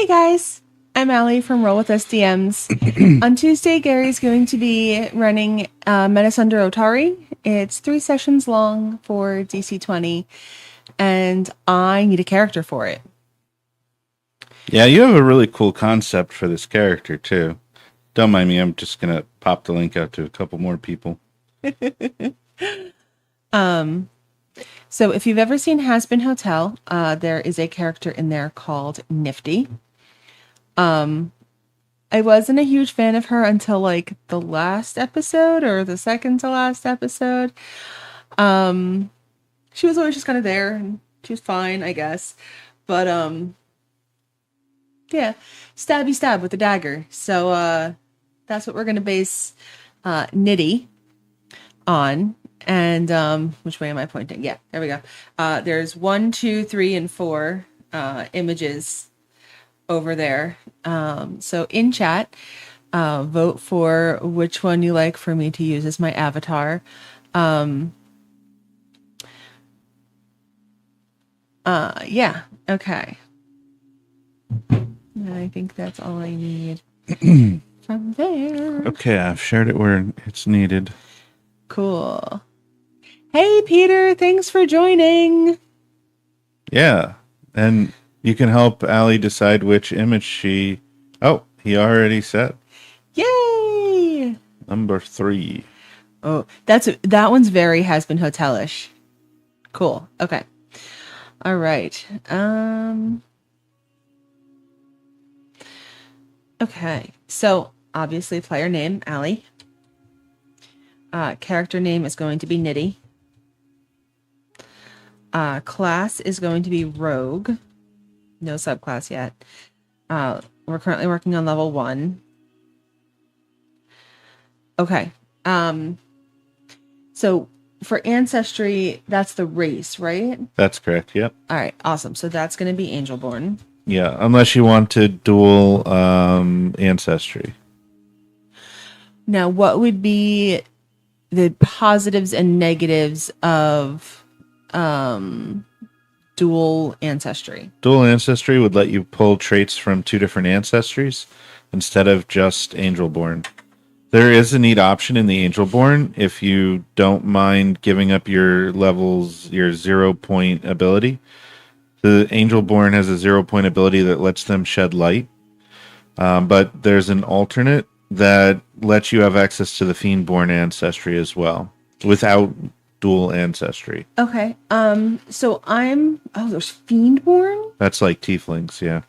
Hey guys, I'm Allie from Roll With SDMs. On Tuesday, Gary's going to be running Menace Under Otari. It's 3 sessions long for DC20, and I need a character for it. Yeah, you have a really cool concept for this character, too. Don't mind me, I'm just going to pop the link out to a couple more people. So if you've ever seen Has Been Hotel, there is a character in there called Nitty. I wasn't a huge fan of her until like the last episode or the second to last episode. She was always just kind of there and she was fine, I guess. But yeah, stabby stab with the dagger. So that's what we're gonna base Nitty on. And which way am I pointing? Yeah, there we go. There's 1, 2, 3, and 4 images over there. So in chat, vote for which one you like for me to use as my avatar. Yeah, okay. I think that's all I need from there. Okay, I've shared it where it's needed. Cool. Hey, Peter, thanks for joining. Yeah, and you can help Allie decide which image she... Oh, he already said. Yay! Number 3. Oh, that one's very Has Been Hotelish. Cool. Okay. All right. Okay. So obviously, player name Allie. Character name is going to be Nitty. Class is going to be Rogue. No subclass yet. We're currently working on level 1. Okay. So for Ancestry, that's the race, right? That's correct, yep. All right, awesome. So that's going to be Angelborn. Yeah, unless you want to dual Ancestry. Now, what would be the positives and negatives of dual Ancestry? Dual Ancestry would let you pull traits from 2 different ancestries instead of just Angelborn. There is a neat option in the Angelborn if you don't mind giving up your levels, your 0-point ability. The Angelborn has a 0-point ability that lets them shed light. But there's an alternate that lets you have access to the Fiendborn ancestry as well, without dual ancestry. Okay. So there's Fiendborn? That's like Tieflings, yeah.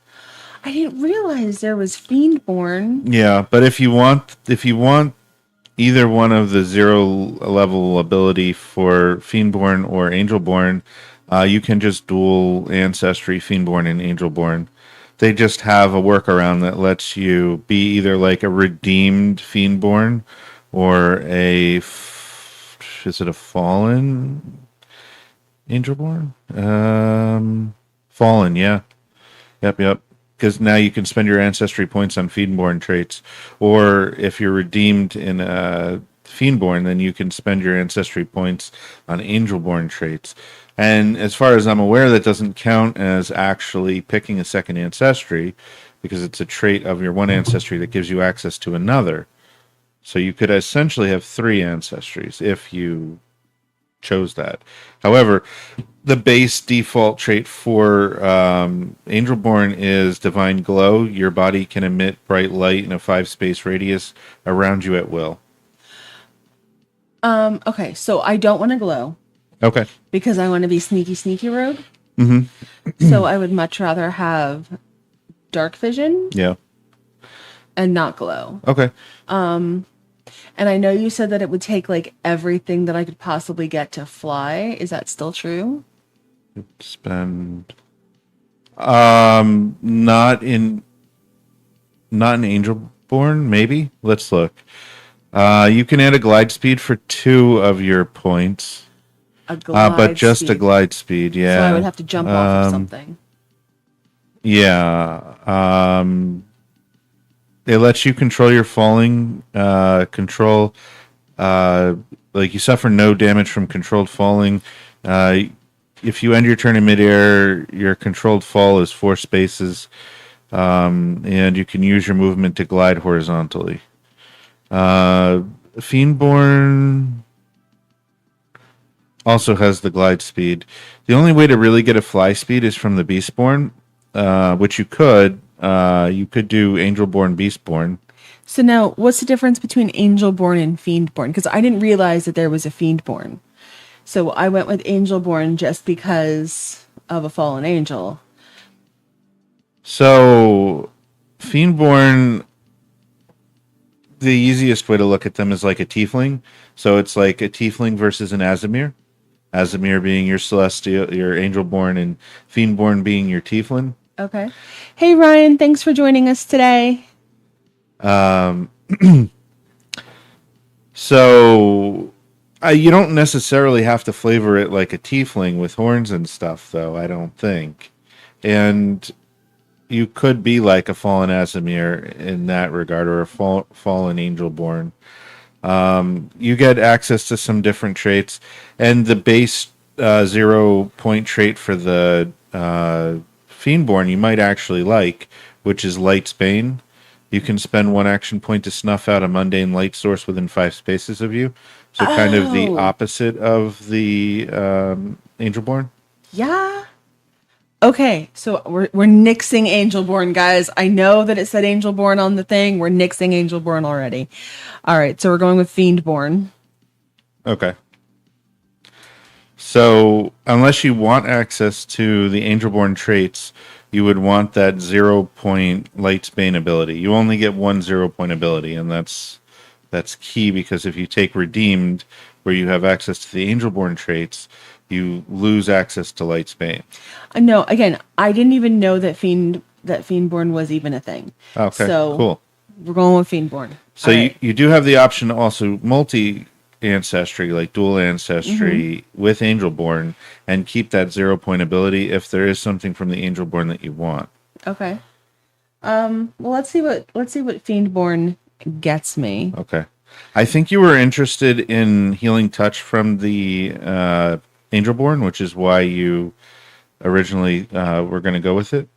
I didn't realize there was Fiendborn. Yeah, but if you want either one of the 0 level ability for Fiendborn or Angelborn, you can just dual ancestry Fiendborn and Angelborn. They just have a workaround that lets you be either like a redeemed Fiendborn or is it a fallen Angelborn? Fallen, yeah. Yep. Because now you can spend your ancestry points on Fiendborn traits. Or if you're redeemed in Fiendborn, then you can spend your ancestry points on Angelborn traits. And as far as I'm aware, that doesn't count as actually picking a second ancestry, because it's a trait of your one ancestry that gives you access to another. So you could essentially have 3 ancestries if you chose that. However, the base default trait for Angelborn is Divine Glow. Your body can emit bright light in a 5-space radius around you at will. Okay, so I don't want to glow. Okay. Because I want to be sneaky rogue. Mm-hmm. So I would much rather have dark vision. Yeah. And not glow. Okay. And I know you said that it would take like everything that I could possibly get to fly. Is that still true? Spend not in Angelborn, maybe. Let's look. You can add a glide speed for 2 of your points. A glide but just speed. a glide speed, yeah. So I would have to jump off of something. Yeah. It lets you control your falling, like you suffer no damage from controlled falling. If you end your turn in midair, your controlled fall is 4 spaces. and you can use your movement to glide horizontally. Fiendborn also has the glide speed. The only way to really get a fly speed is from the Beastborn, which you could. You could do Angelborn, Beastborn. So now, what's the difference between Angelborn and Fiendborn? Because I didn't realize that there was a Fiendborn. So I went with Angelborn just because of a fallen angel. So, Fiendborn, the easiest way to look at them is like a tiefling. So it's like a tiefling versus an Azimir. Azimir being your celestial, your Angelborn, and Fiendborn being your tiefling. Okay. Hey, Ryan, thanks for joining us today. So you don't necessarily have to flavor it like a tiefling with horns and stuff, though, I don't think. And you could be like a fallen Azimir in that regard, or a fallen Angelborn. You get access to some different traits, and the base 0 point trait for the Fiendborn you might actually like, which is Light's Bane. You can spend 1 action point to snuff out a mundane light source within 5 spaces of you. So kind of the opposite of the Angelborn. Yeah. Okay, so we're nixing Angelborn, guys. I know that it said Angelborn on the thing. We're nixing Angelborn already. All right, so we're going with Fiendborn. Okay. So unless you want access to the Angelborn traits, you would want that 0 point Light's Bane ability. You only get 1 0 point ability, and that's key, because if you take Redeemed, where you have access to the Angelborn traits, you lose access to Light's Bane. No, again, I didn't even know that Fiendborn was even a thing. Okay, so cool. We're going with Fiendborn. So you do have the option to also multi-ancestry, like dual ancestry with Angelborn, and keep that 0 point ability if there is something from the Angelborn that you want. Okay. Well, let's see what Fiendborn gets me. Okay. I think you were interested in Healing Touch from the Angelborn, which is why you originally were going to go with it.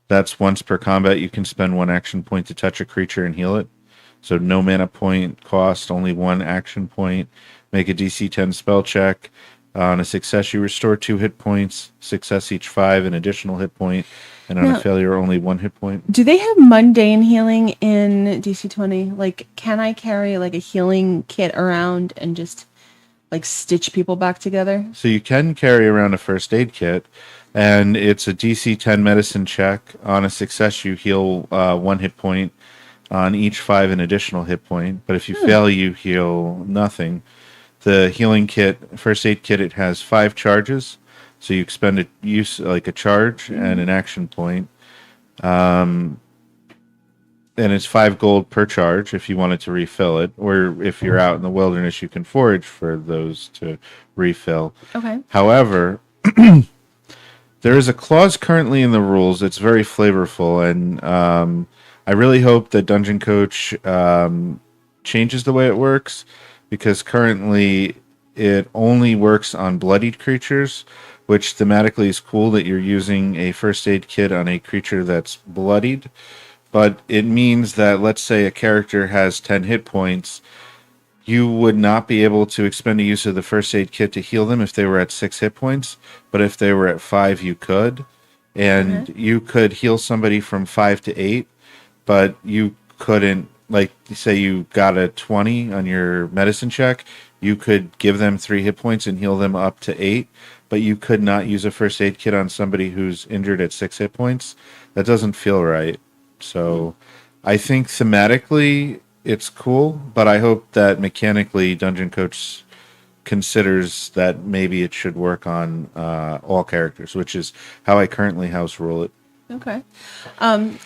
That's once per combat. You can spend 1 action point to touch a creature and heal it. So no mana point cost, only 1 action point. Make a DC10 spell check. On a success, you restore 2 hit points. Success each 5, an additional hit point. And on a failure, only 1 hit point. Do they have mundane healing in DC20? Like, can I carry like a healing kit around and just like stitch people back together? So you can carry around a first aid kit, and it's a DC10 medicine check. On a success, you heal 1 hit point. On each 5, an additional hit point. But if you fail, you heal nothing. The healing kit, first aid kit, it has 5 charges. So you expend a charge and an action point. And it's 5 gold per charge if you wanted to refill it. Or if you're out in the wilderness, you can forage for those to refill. Okay. However, there is a clause currently in the rules that's very flavorful, and I really hope that Dungeon Coach changes the way it works, because currently it only works on bloodied creatures, which thematically is cool that you're using a first aid kit on a creature that's bloodied. But it means that, let's say a character has 10 hit points, you would not be able to expend a use of the first aid kit to heal them if they were at 6 hit points. But if they were at 5, you could. And you could heal somebody from 5 to 8, but you couldn't, like, say you got a 20 on your medicine check, you could give them 3 hit points and heal them up to 8, but you could not use a first aid kit on somebody who's injured at 6 hit points. That doesn't feel right. So I think thematically it's cool, but I hope that mechanically Dungeon Coach considers that maybe it should work on all characters, which is how I currently house rule it. Okay.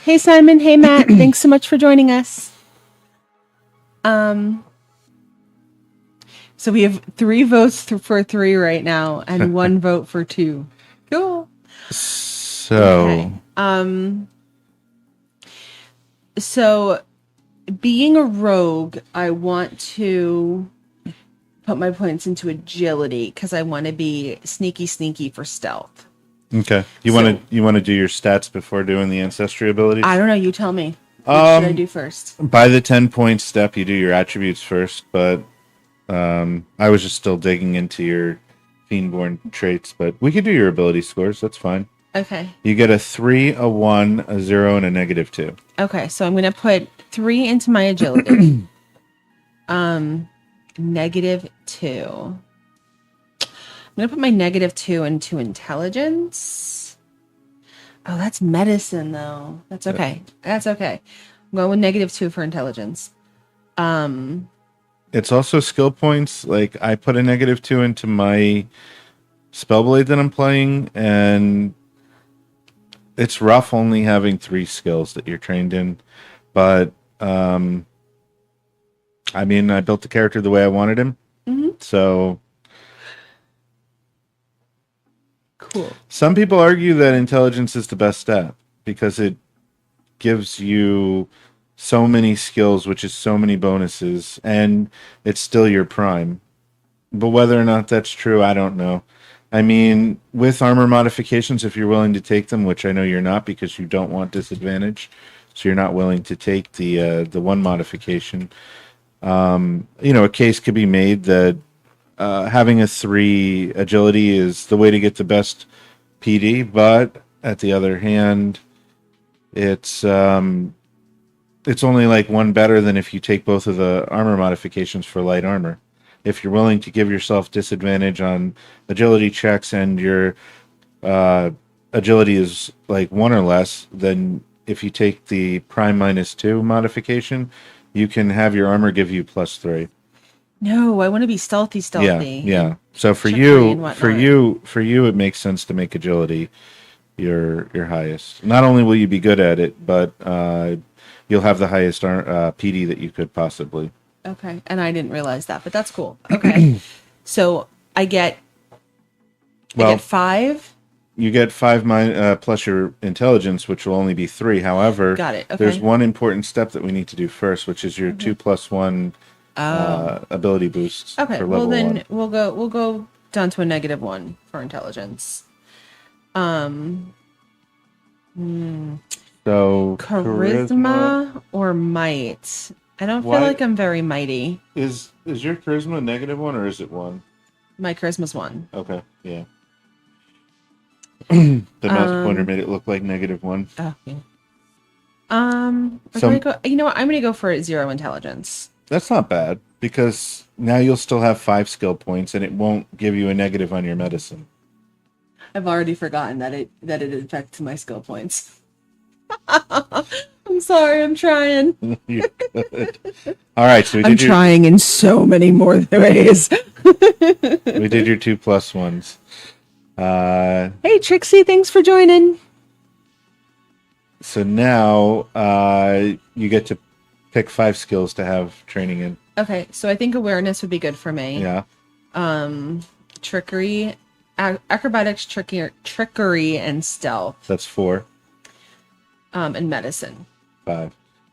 Hey, Simon. Hey, Matt. Thanks so much for joining us. So we have 3 votes for 3 right now and 1 vote for 2. Cool. So, okay. So being a rogue, I want to put my points into agility because I want to be sneaky for stealth. Okay. You want to do your stats before doing the ancestry abilities? I don't know. You tell me. What should I do first? By the 10-point step, you do your attributes first, but I was just still digging into your Fiendborn traits, but we could do your ability scores. That's fine. Okay. You get a 3, a 1, a 0, and a -2. Okay, so I'm gonna put 3 into my agility. -2. I'm gonna put my -2 into intelligence. Oh, that's medicine though. That's okay. That's okay. I'm going with -2 for intelligence. It's also skill points. Like I put a -2 into my Spellblade that I'm playing, and it's rough only having 3 skills that you're trained in. But I mean, I built the character the way I wanted him, so. Cool. Some people argue that intelligence is the best stat because it gives you so many skills, which is so many bonuses, and it's still your prime. But whether or not that's true, I don't know. I mean, with armor modifications, if you're willing to take them, which I know you're not because you don't want disadvantage, so you're not willing to take the one modification. A case could be made that having a 3 agility is the way to get the best PD, but at the other hand, it's only like 1 better than if you take both of the armor modifications for light armor. If you're willing to give yourself disadvantage on agility checks and your agility is like 1 or less, then if you take the prime -2 modification, you can have your armor give you +3. No, I want to be stealthy. Yeah. So for you, it makes sense to make agility your highest. Not only will you be good at it, but you'll have the highest PD that you could possibly. Okay, and I didn't realize that, but that's cool. Okay, so I get 5. You get 5 plus your intelligence, which will only be 3. However, Got it. Okay. There's one important step that we need to do first, which is your 2+1 ability boosts. Okay, for well level then 1. we'll go down to a -1 for intelligence. So charisma or might? I don't feel like I'm very mighty. Is your charisma -1 or is it 1? My charisma's 1. Okay, yeah. The mouse pointer made it look like -1. Oh, yeah. I'm gonna go. You know what? I'm gonna go for 0 intelligence. That's not bad because now you'll still have 5 skill points, and it won't give you a negative on your medicine. I've already forgotten that it affects my skill points. I'm sorry. I'm trying. You're good. All right, so I'm trying in so many more ways. We did your 2+1s. Hey Trixie, thanks for joining. So now you get to pick 5 skills to have training in. Okay, so I think awareness would be good for me. Yeah. Trickery, acrobatics, trickery, and stealth. That's 4. And medicine. 5.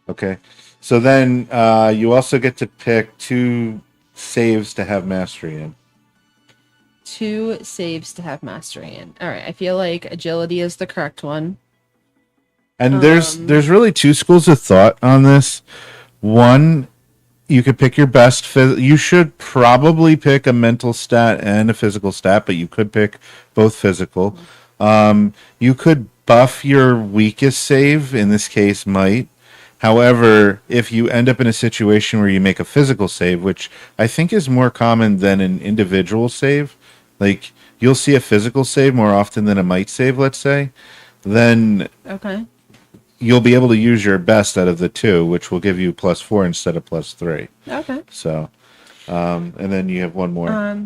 Okay. So then you also get to pick 2 saves to have mastery in. 2 saves to have mastery in. All right. I feel like agility is the correct one. And there's really 2 schools of thought on this. One, you could pick your best. You should probably pick a mental stat and a physical stat, but you could pick both physical. You could buff your weakest save, in this case, might. However, if you end up in a situation where you make a physical save, which I think is more common than an individual save, like you'll see a physical save more often than a might save, let's say, then you'll be able to use your best out of the 2, which will give you +4 instead of +3. Okay. So, and then you have one more.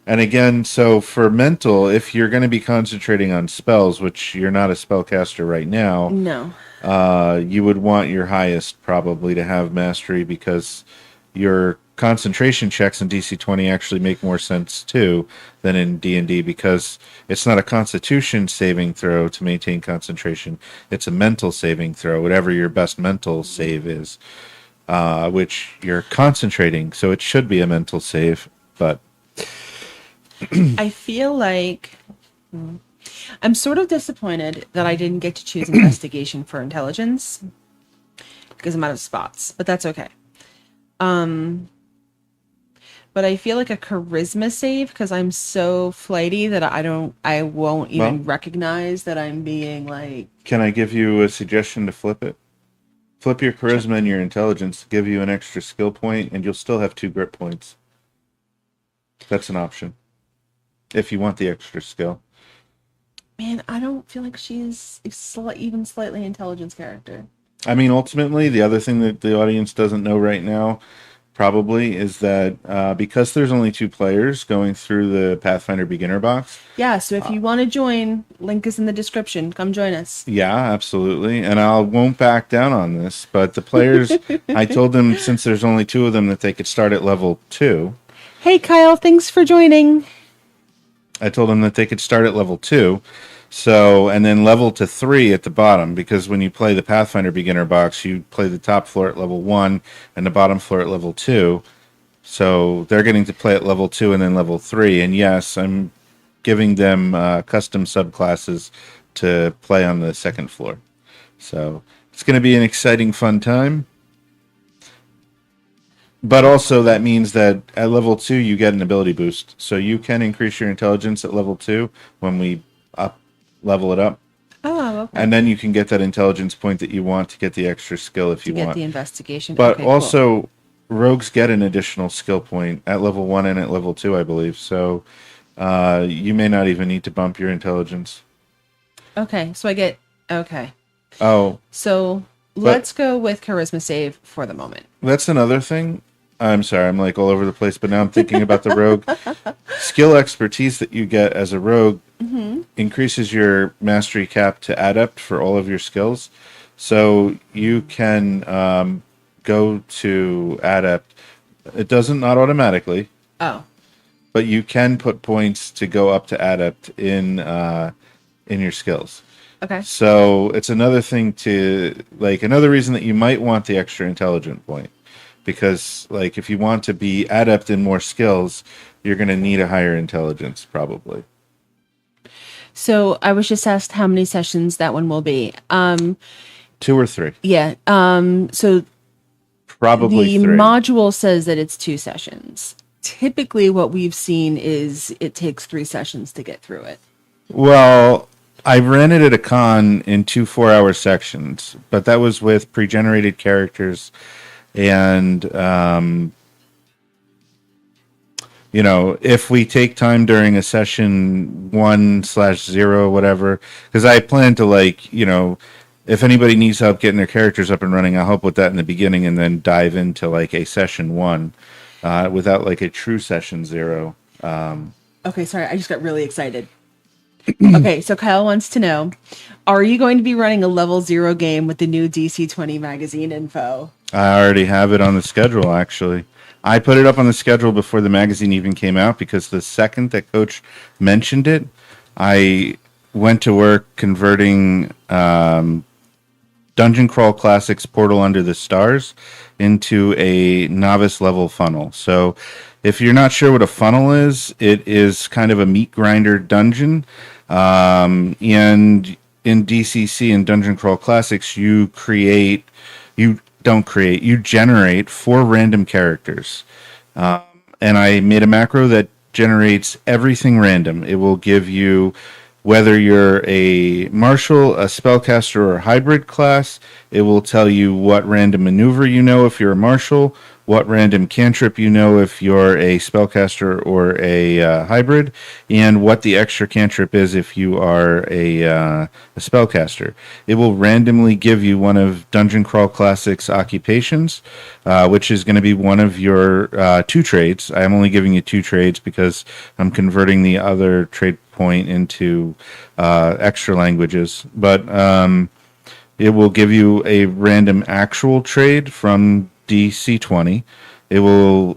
And again, so for mental, if you're going to be concentrating on spells, which you're not a spellcaster right now, no, you would want your highest probably to have mastery because your concentration checks in DC20 actually make more sense too than in D&D because it's not a constitution saving throw to maintain concentration. It's a mental saving throw, whatever your best mental save is, which you're concentrating. So it should be a mental save, but I feel like I'm sort of disappointed that I didn't get to choose investigation for intelligence because I'm out of spots, but that's okay. But I feel like a charisma save because I'm so flighty that I won't even Well, recognize that I'm being like, can I give you a suggestion to flip it? Flip your sure. charisma and your intelligence to give you an extra skill point, and you'll still have 2 grit points. That's an option if you want the extra skill. Man, I don't feel like she's even slightly intelligence character. I mean, ultimately, the other thing that the audience doesn't know right now probably is that because there's only 2 players going through the Pathfinder beginner box. Yeah, so if you want to join, link is in the description. Come join us. Yeah, absolutely. And I won't back down on this, but the players, I told them since there's only 2 of them that they could start at level 2. Hey, Kyle, thanks for joining. I told them that they could start at level 2. So, and then level to 3 at the bottom, because when you play the Pathfinder beginner box, you play the top floor at level 1 and the bottom floor at level 2. So they're getting to play at level 2 and then level 3. And yes, I'm giving them custom subclasses to play on the second floor. So it's going to be an exciting, fun time. But also that means that at level 2 you get an ability boost. So you can increase your intelligence at level 2 when we level it up. Oh, okay. And then you can get that intelligence point that you want to get the extra skill if you Get want. the investigation. But Okay, also, rogues get an additional skill point at level 1 and at level 2, I believe. So you may not even need to bump your intelligence. cool. Okay, so I get okay. Oh, So let's go with charisma save for the moment. that's another thing. I'm sorry, I'm like all over the place, but now I'm thinking about the rogue. Skill expertise that you get as a rogue increases your mastery cap to adept for all of your skills. So you can go to adept. It doesn't, not automatically, Oh, but you can put points to go up to adept in your skills. okay. So it's another thing to, like, another reason that you might want the extra intelligent point. Because, like, if you want to be adept in more skills, you're going to need a higher intelligence, probably. So I was just asked how many sessions that one will be. 2 or 3. Yeah. So Probably the 3. module says that it's 2 sessions. Typically, what we've seen is it takes 3 sessions to get through it. Well, I ran it at a con in 2 4-hour sections, but that was with pre-generated characters. And, if we take time during a session 1/0, whatever, because I plan to, if anybody needs help getting their characters up and running, I'll help with that in the beginning and then dive into like a session 1 without like a true session 0. Okay, sorry, I just got really excited. Okay, so Kyle wants to know, are you going to be running a level 0 game with the new DC20 magazine info? I already have it on the schedule, actually. I put it up on the schedule before the magazine even came out because the second that Coach mentioned it, I went to work converting Dungeon Crawl Classics Portal Under the Stars into a novice level funnel. So if you're not sure what a funnel is, it is kind of a meat grinder dungeon. And in DCC and Dungeon Crawl Classics, you generate 4 random characters. And I made a macro that generates everything random. It will give you, whether you're a martial, a spellcaster, or a hybrid class, it will tell you what random maneuver you know if you're a martial, what random cantrip you know if you're a spellcaster or a hybrid, and what the extra cantrip is if you are a spellcaster. It will randomly give you one of Dungeon Crawl Classics occupations, which is going to be one of your 2 trades. I'm only giving you 2 trades because I'm converting the other trade point into extra languages. But it will give you a random actual trade from DC20. It will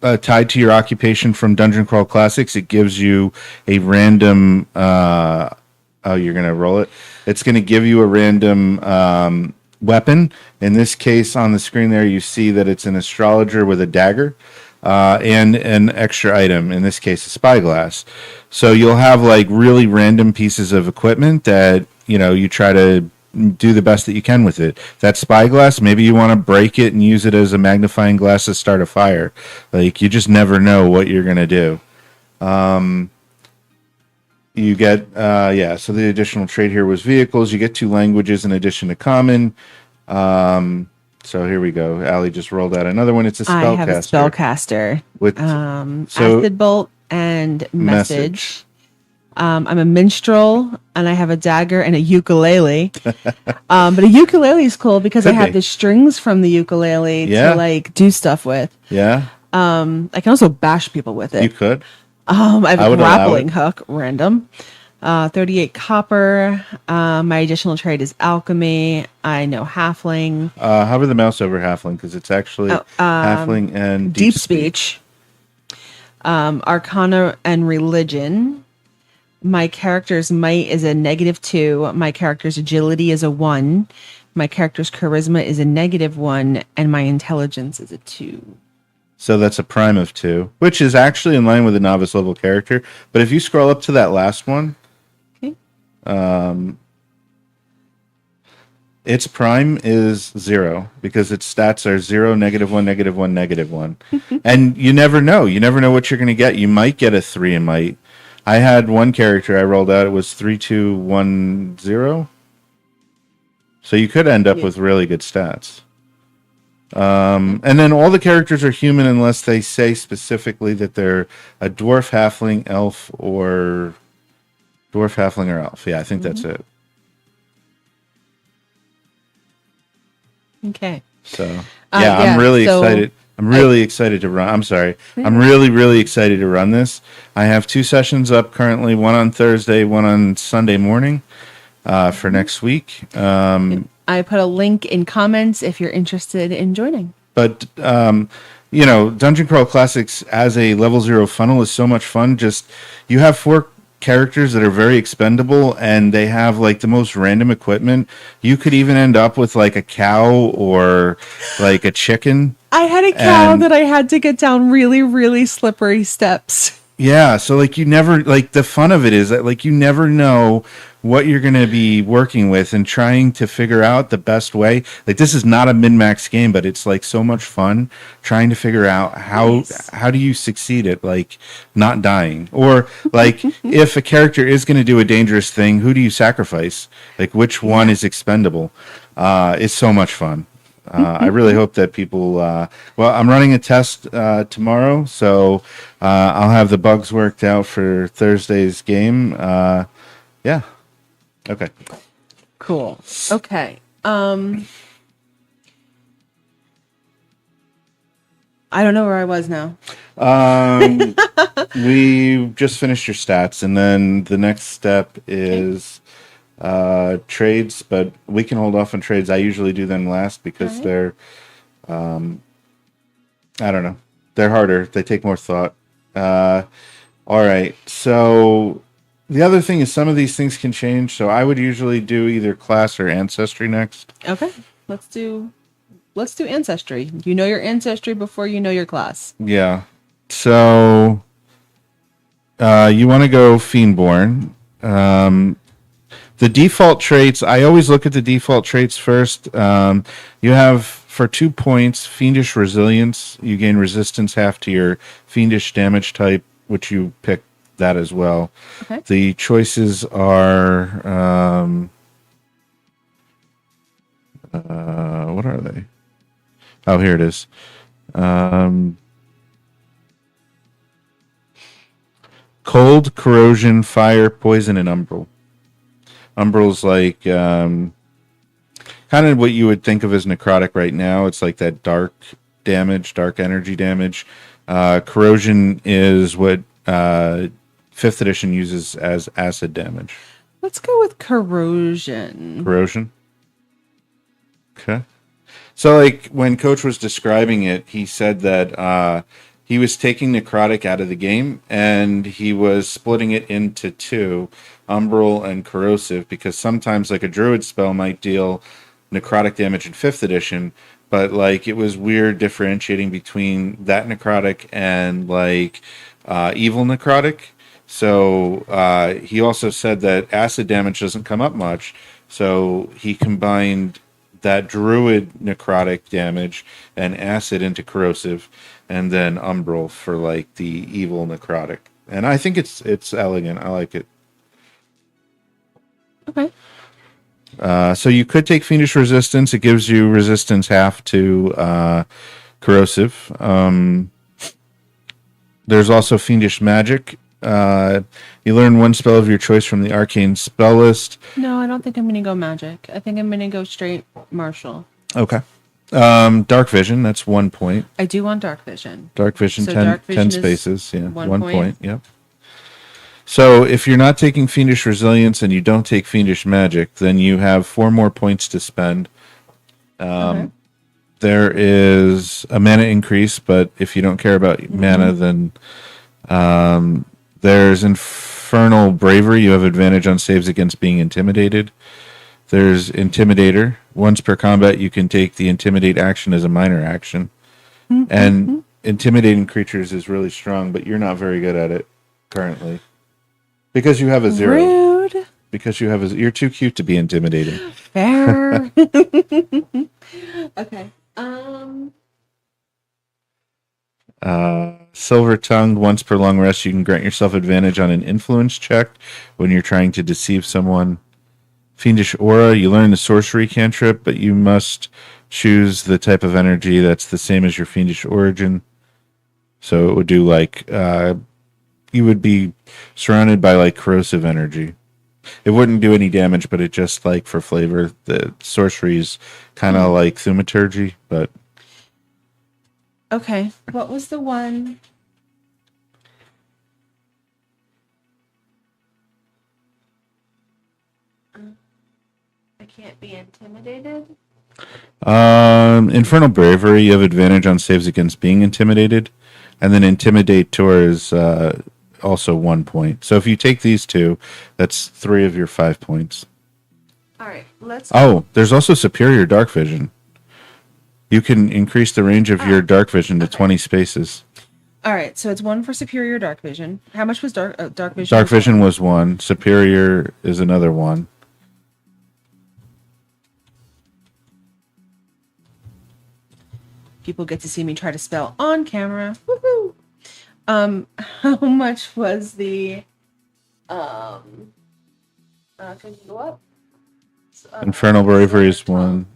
tied to your occupation from Dungeon Crawl Classics. It gives you a random. You're gonna roll it. It's gonna give you a random weapon. In this case, on the screen there, you see that it's an astrologer with a dagger. and an extra item, in this case, a spyglass. So you'll have like really random pieces of equipment that, you try to do the best that you can with it. That spyglass, maybe you want to break it and use it as a magnifying glass to start a fire. Like, you just never know what you're going to do. You get, so the additional trait here was vehicles. You get 2 languages in addition to common. So here we go. Allie just rolled out another one. It's a spellcaster. I have a spellcaster with acid bolt and message. I'm a minstrel, and I have a dagger and a ukulele. But a ukulele is cool because I have the strings from the ukulele to like do stuff with. Yeah. I can also bash people with it. You could. I have a grappling hook, random. 38 copper. My additional trait is alchemy. I know halfling. Hover the mouse over halfling because it's actually halfling and deep speech. Arcana and religion. My character's might is a -2. My character's agility is a 1. My character's charisma is a -1, and my intelligence is a 2. So that's a prime of 2, which is actually in line with a novice level character. But if you scroll up to that last one, okay. Its prime is 0 because its stats are 0, -1, -1, -1. And you never know. You never know what you're going to get. You might get a 3 in might. I had one character I rolled out. It was 3-2-1-0. So you could end up with really good stats. And then all the characters are human unless they say specifically that they're a dwarf, halfling, elf, or dwarf, halfling, or elf. Yeah, I think that's it. Okay. So I'm really excited. I'm really excited to run. I'm sorry. I'm really excited to run this. I have 2 sessions up currently, one on Thursday, one on Sunday morning for next week. I put a link in comments if you're interested in joining. But, Dungeon Crawl Classics as a level 0 funnel is so much fun. Just, you have 4 characters that are very expendable, and they have like the most random equipment. You could even end up with like a cow or like a chicken. I had a cow that I had to get down really, really slippery steps. Yeah, so like you never, like the fun of it is that like you never know what you're going to be working with and trying to figure out the best way. Like, this is not a min-max game, but it's like so much fun trying to figure out how do you succeed at like not dying, or like if a character is going to do a dangerous thing, who do you sacrifice? Like, which one is expendable? It's so much fun. I really hope that people, I'm running a test tomorrow, so I'll have the bugs worked out for Thursday's game. Yeah. Okay. Cool. Okay. I don't know where I was now. We just finished your stats, and then the next step is trades, but we can hold off on trades. I usually do them last because they're, I don't know, they're harder. They take more thought. All right. So the other thing is some of these things can change. So I would usually do either class or ancestry next. Okay. Let's do ancestry. You know your ancestry before you know your class. Yeah. So you want to go Fiendborn. The default traits, I always look at the default traits first. You have, for 2 points, Fiendish Resilience. You gain resistance half to your Fiendish damage type, which you pick that as well. Okay. The choices are, what are they? Oh, here it is. Cold, corrosion, fire, poison, and umbral. Umbral's like kind of what you would think of as necrotic right now. It's like that dark damage, dark energy damage. Corrosion is what 5th edition uses as acid damage. Let's go with corrosion. Corrosion? Okay. So, like, when Coach was describing it, he said that he was taking necrotic out of the game, and he was splitting it into 2, umbral and corrosive, because sometimes, like, a druid spell might deal necrotic damage in 5th edition, but like it was weird differentiating between that necrotic and like evil necrotic. So he also said that acid damage doesn't come up much. So he combined that druid necrotic damage and acid into corrosive, and then umbral for like the evil necrotic. And I think it's elegant. I like it. Okay. So you could take Fiendish Resistance. It gives you resistance half to corrosive. There's also Fiendish Magic. You learn one spell of your choice from the arcane spell list. No, I don't think I'm going to go magic. I think I'm going to go straight martial. Okay. Dark Vision, that's 1 point. I do want dark vision. Dark Vision, So 10, dark vision 10 spaces. Yeah, 1 point. Yep. So if you're not taking Fiendish Resilience and you don't take Fiendish Magic, then you have 4 more points to spend. Okay. There is a mana increase, but if you don't care about mana, then there's Infernal Bravery. You have advantage on saves against being intimidated. There's Intimidator. Once per combat, you can take the Intimidate action as a minor action. And intimidating creatures is really strong, but you're not very good at it currently. Because you have a 0. Rude. Because you have you're too cute to be intimidating. Fair. Okay. Silver Tongue, once per long rest, you can grant yourself advantage on an influence check when you're trying to deceive someone. Fiendish Aura, you learn the sorcery cantrip, but you must choose the type of energy that's the same as your Fiendish Origin. So it would do like, you would be surrounded by like corrosive energy. It wouldn't do any damage, but it just like for flavor. The sorcery is kind of like thaumaturgy, but Okay. What was the one? I can't be intimidated. Infernal Bravery, you have advantage on saves against being intimidated, and then Intimidator is also 1 point. So if you take these two, that's 3 of your 5 points. All right. Let's. Oh, there's also Superior Dark Vision. You can increase the range of your dark vision to 20 spaces. All right. So it's 1 for superior dark vision. How much was dark vision? Dark vision was 1. Superior is another 1. People get to see me try to spell on camera. Woohoo! How much was the can you go up? Infernal Bravery is 1.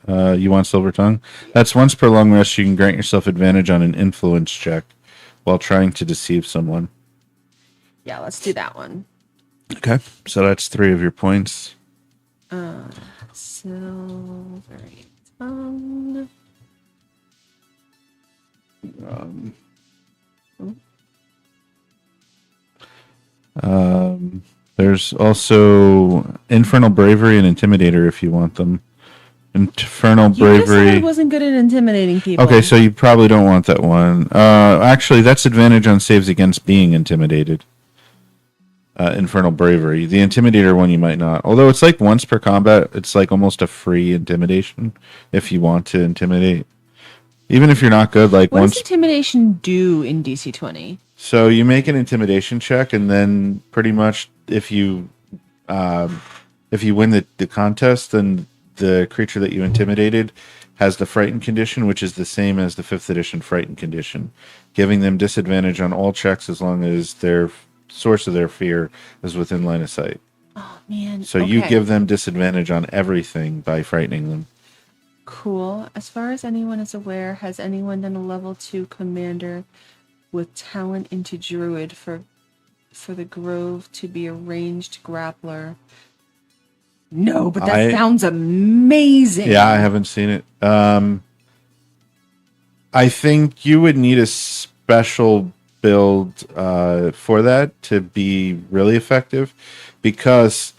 You want Silver Tongue? That's once per long rest. You can grant yourself advantage on an influence check while trying to deceive someone. Yeah, let's do that one. Okay, so that's 3 of your points. Silver Tongue. There's also Infernal Bravery and Intimidator if you want them. Infernal You just Bravery. said I wasn't good at intimidating people. Okay, so you probably don't want that one. Actually, that's advantage on saves against being intimidated. Infernal Bravery. The Intimidator one you might not. Although it's like once per combat, it's like almost a free intimidation if you want to intimidate. Even if you're not good, like what once. does intimidation do in DC20? So you make an intimidation check, and then pretty much if you win the contest, then the creature that you intimidated has the frightened condition, which is the same as the 5th edition frightened condition, giving them disadvantage on all checks as long as their source of their fear is within line of sight. Oh man! So you give them disadvantage on everything by frightening them. Cool. As far as anyone is aware, has anyone done a level 2 commander with talent into druid for the grove to be a ranged grappler? No, but that sounds amazing. Yeah, I haven't seen it. I think you would need a special build for that to be really effective, because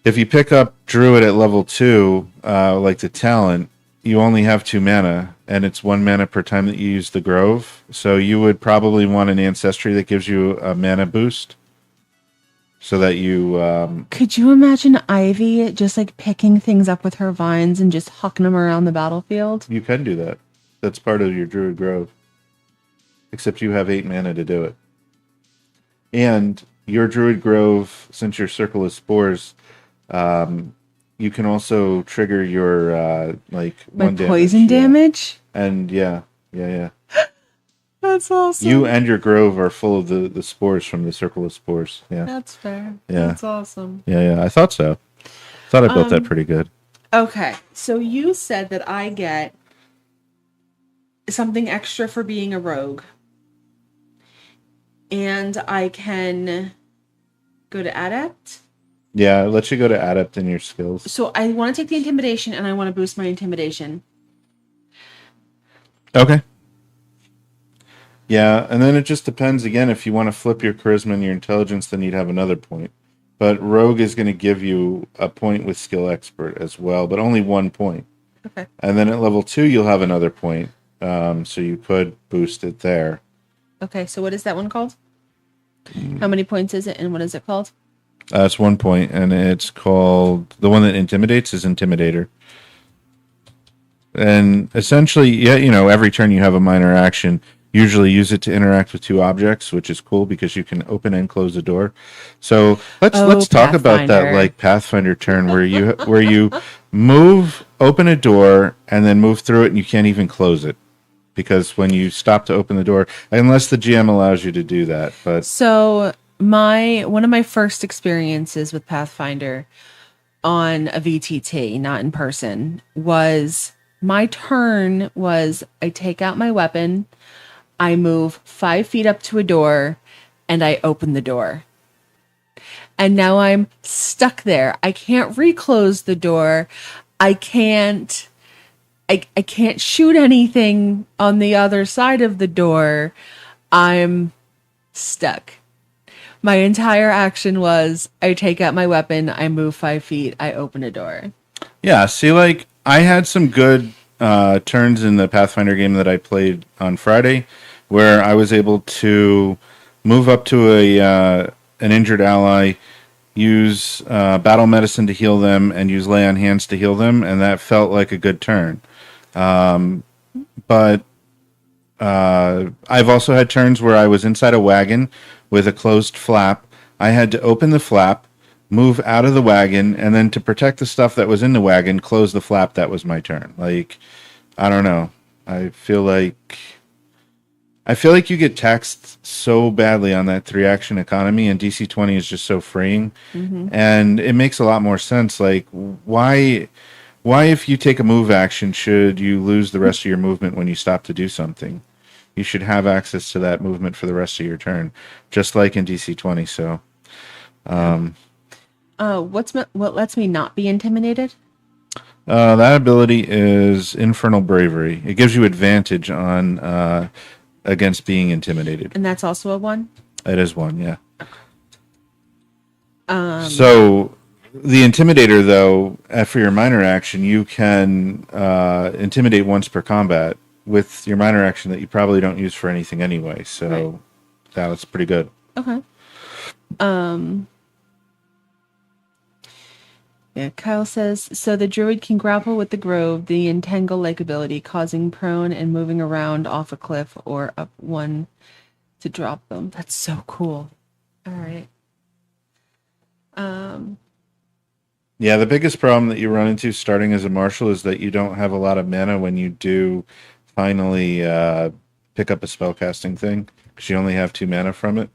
if you pick up druid at level 2, like the talent, you only have 2 mana, and it's 1 mana per time that you use the grove. So you would probably want an ancestry that gives you a mana boost. so that you Could you imagine Ivy just like picking things up with her vines and just hucking them around the battlefield? you can do that. That's part of your Druid Grove. Except you have 8 mana to do it. And your Druid Grove, since your Circle of Spores, you can also trigger your My one poison damage? And yeah. That's awesome. You and your grove are full of the spores from the Circle of Spores. Yeah. That's fair. Yeah. That's awesome. Yeah. I thought so. Thought I built that pretty good. Okay. So you said that I get something extra for being a rogue. And I can go to Adept. Yeah, it lets you go to Adept in your skills. So I want to take the Intimidation and I want to boost my Intimidation. Okay. Yeah, and then it just depends again. If you want to flip your Charisma and your Intelligence, then you'd have another point. But Rogue is going to give you a point with Skill Expert as well, but only 1 point. Okay. And then at level 2, you'll have another point. So you could boost it there. Okay, so what is that one called? How many points is it and what is it called? It's 1 point, and it's called... The one that intimidates is Intimidator. And essentially, yeah, every turn you have a minor action. Usually use it to interact with 2 objects, which is cool because you can open and close the door. So let's talk about that like Pathfinder turn where you move, open a door, and then move through it, and you can't even close it. Because when you stop to open the door, unless the GM allows you to do that, but so one of my first experiences with Pathfinder on a VTT, not in person, was my turn was I take out my weapon, I move 5 feet up to a door, and I open the door. And now I'm stuck there. I can't reclose the door. I can't shoot anything on the other side of the door. I'm stuck. My entire action was I take out my weapon, I move 5 feet, I open a door. Yeah, see, I had some good turns in the Pathfinder game that I played on Friday where I was able to move up to an injured ally, use battle medicine to heal them, and use lay on hands to heal them, and that felt like a good turn. But I've also had turns where I was inside a wagon with a closed flap. I had to open the flap, move out of the wagon, and then to protect the stuff that was in the wagon, close the flap. That was my turn. I don't know. I feel like you get taxed so badly on that 3-action economy, and DC20 is just so freeing. Mm-hmm. And it makes a lot more sense. Why if you take a move action, should you lose the rest of your movement when you stop to do something? You should have access to that movement for the rest of your turn, just like in DC20. So, what lets me not be intimidated? That ability is Infernal Bravery. It gives you advantage on against being intimidated. And that's also a 1? It is 1, yeah. So the Intimidator, though, for your minor action, you can intimidate once per combat with your minor action that you probably don't use for anything anyway. So that's pretty good. Okay. Yeah, Kyle says, so the druid can grapple with the grove, the entangle-like ability, causing prone and moving around off a cliff or up one to drop them. That's so cool. All right. Yeah, the biggest problem that you run into starting as a marshal is that you don't have a lot of mana when you do finally pick up a spellcasting thing, because you only have 2 mana from it.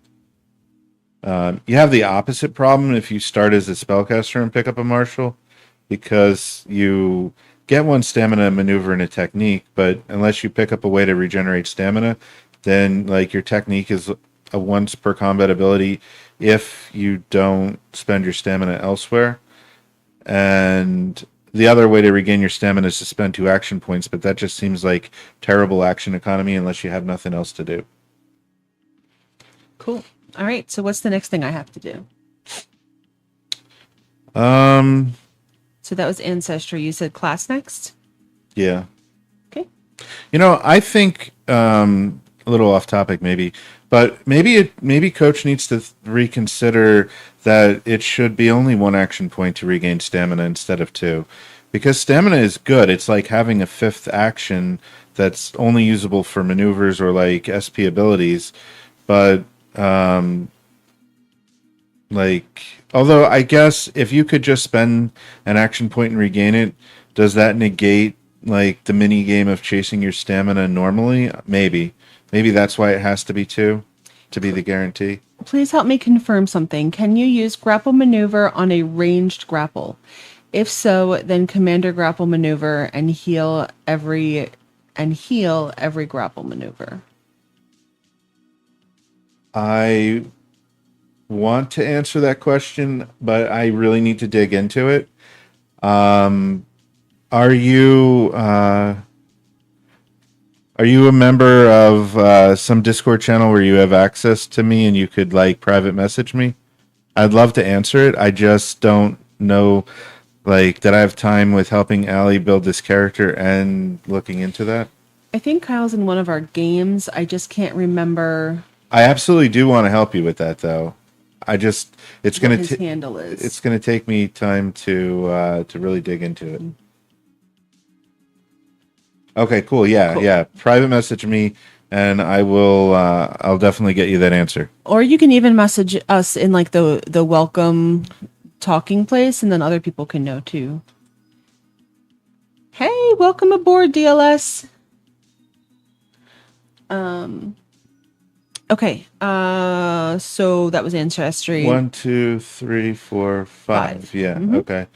You have the opposite problem if you start as a spellcaster and pick up a marshal, because you get 1 stamina, maneuver, and a technique, but unless you pick up a way to regenerate stamina, then your technique is a once per combat ability if you don't spend your stamina elsewhere. And the other way to regain your stamina is to spend 2 action points, but that just seems like terrible action economy unless you have nothing else to do. Cool. All right, so what's the next thing I have to do? So that was Ancestry. You said class next? Yeah. Okay. I think, a little off topic maybe, But maybe coach needs to reconsider that it should be only one action point to regain stamina instead of two, because stamina is good. It's like having a fifth action that's only usable for maneuvers or like SP abilities. But like, although I guess if you could just spend an action point and regain it, does that negate like the mini game of chasing your stamina normally? Maybe that's why it has to be two to be the guarantee. Please help me confirm something. Can you use grapple maneuver on a ranged grapple? If so, then commander grapple maneuver and heal every grapple maneuver. I want to answer that question, but I really need to dig into it. Are you a member of some Discord channel where you have access to me and you could like private message me? I'd love to answer it. I just don't know like that I have time with helping Allie build this character and looking into that. I think Kyle's in one of our games. I just can't remember. I absolutely do want to help you with that though. It's going his handle is. It's going to take me time to really dig into it. Okay, cool. Yeah. Private message me, and I will. I'll definitely get you that answer. Or you can even message us in like the welcome talking place, and then other people can know too. Hey, welcome aboard, DLS. Okay. So that was ancestry. 1, 2, 3, 4, 5. Yeah. Mm-hmm. Okay.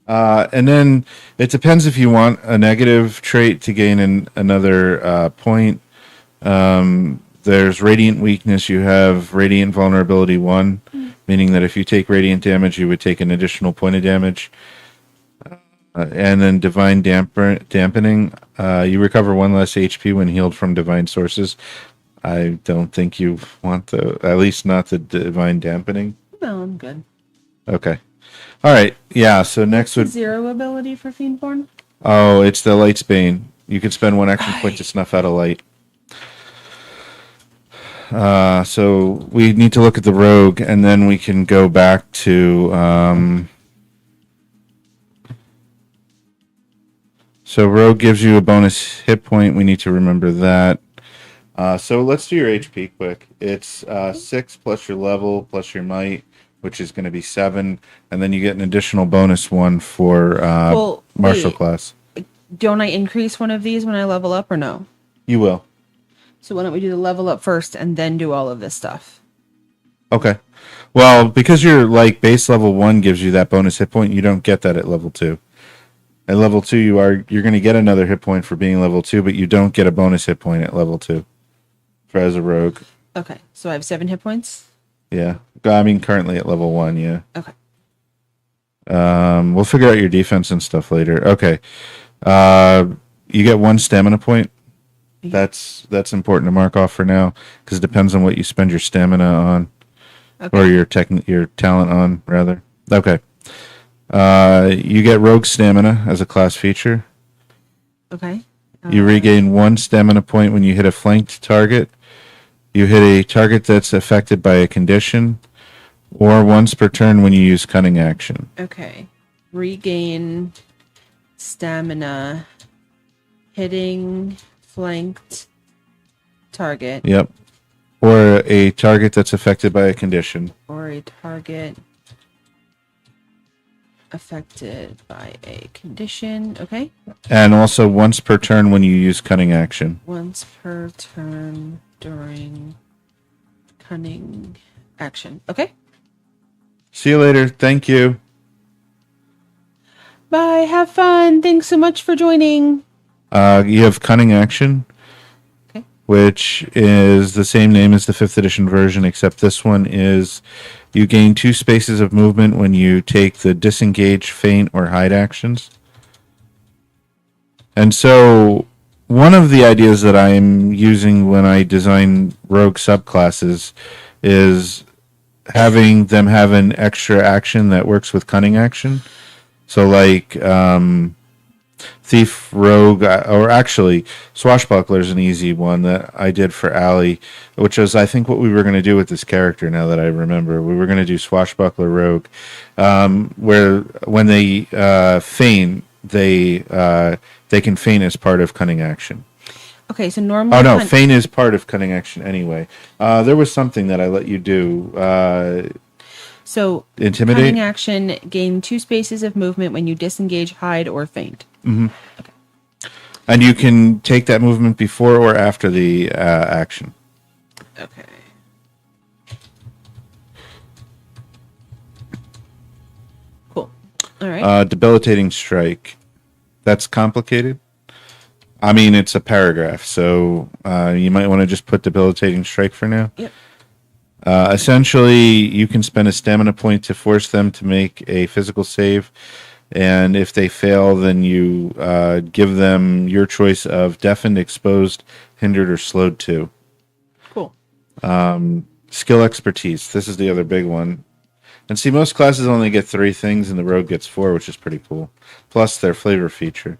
And then it depends if you want a negative trait to gain another point. There's Radiant Weakness. You have Radiant Vulnerability 1, meaning that if you take Radiant damage, you would take an additional point of damage. And then Divine Dampening. You recover 1 less HP when healed from Divine sources. I don't think you want at least not the Divine Dampening. No, I'm good. Okay. All right. Yeah. So next would 0 ability for Fiendborn. Oh, it's the Light's Bane. You can spend 1 action point to snuff out a light. So we need to look at the rogue, and then we can go back to. So rogue gives you a bonus hit point. We need to remember that. So let's do your HP quick. It's 6 plus your level plus your might, which is going to be 7, and then you get an additional bonus 1 for martial class. Don't I increase one of these when I level up or no? You will. So why don't we do the level up first and then do all of this stuff? Okay. Well, because your like base level 1 gives you that bonus hit point, you don't get that at level 2. At level 2, you're going to get another hit point for being level 2, but you don't get a bonus hit point at level 2 for as a rogue. Okay, so I have 7 hit points. Yeah, I mean currently at level 1. Yeah. Okay. We'll figure out your defense and stuff later. Okay. You get 1 stamina point. That's important to mark off for now because it depends on what you spend your stamina on, or your talent on rather. Okay. You get rogue stamina as a class feature. Okay. You regain 1 stamina point when you hit a flanked target. You hit a target that's affected by a condition, or once per turn when you use cunning action. Okay. Regain stamina, hitting flanked target. Yep. Or a target that's affected by a condition. Or a target affected by a condition. Okay. And also once per turn when you use cunning action. Once per turn during cunning action. Okay. See you later. Thank you. Bye. Have fun. Thanks so much for joining. You have cunning action, okay, which is the same name as the 5th edition version, except this one is you gain 2 spaces of movement when you take the disengage, feint, or hide actions. And so one of the ideas that I'm using when I design rogue subclasses is having them have an extra action that works with cunning action. So like Thief, rogue, or actually, swashbuckler is an easy one that I did for Allie, which was I think what we were going to do with this character. Now that I remember, we were going to do swashbuckler rogue, where when they feign, they can feign as part of cunning action. Okay, so normally. Oh no, feign is part of cunning action anyway. There was something that I let you do. So intimidate. Cunning action, gain 2 spaces of movement when you disengage, hide, or feint. Mm-hmm. Okay. And you can take that movement before or after the action. Okay. Cool. All right. Debilitating strike. That's complicated. I mean, it's a paragraph, so you might want to just put debilitating strike for now. Yep. Essentially, you can spend a stamina point to force them to make a physical save, and if they fail, then you give them your choice of deafened, exposed, hindered, or slowed to. Cool. Skill expertise. This is the other big one. And see, most classes only get 3 things, and the rogue gets 4, which is pretty cool. Plus their flavor feature.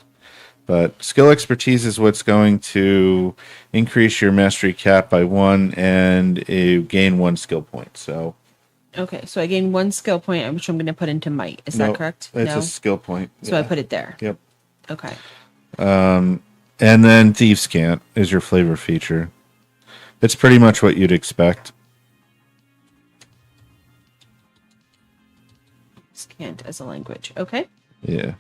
But skill expertise is what's going to increase your mastery cap by 1 and you gain 1 skill point. So, okay, so I gain 1 skill point, which I'm going to put into might. Is that correct? It's a skill point. So I put it there. Yep. Okay. And then Thieves' Cant is your flavor feature. It's pretty much what you'd expect. Cant as a language. Okay. Yeah.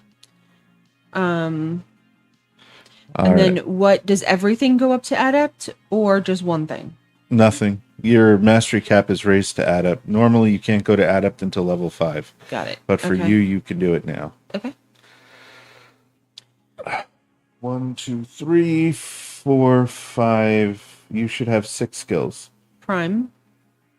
And then what, does everything go up to adept or just one thing? Nothing. Your mastery cap is raised to adept. Normally you can't go to adept until level 5. Got it. But for you can do it now. Okay. 1, 2, 3, 4, 5. You should have 6 skills. Prime,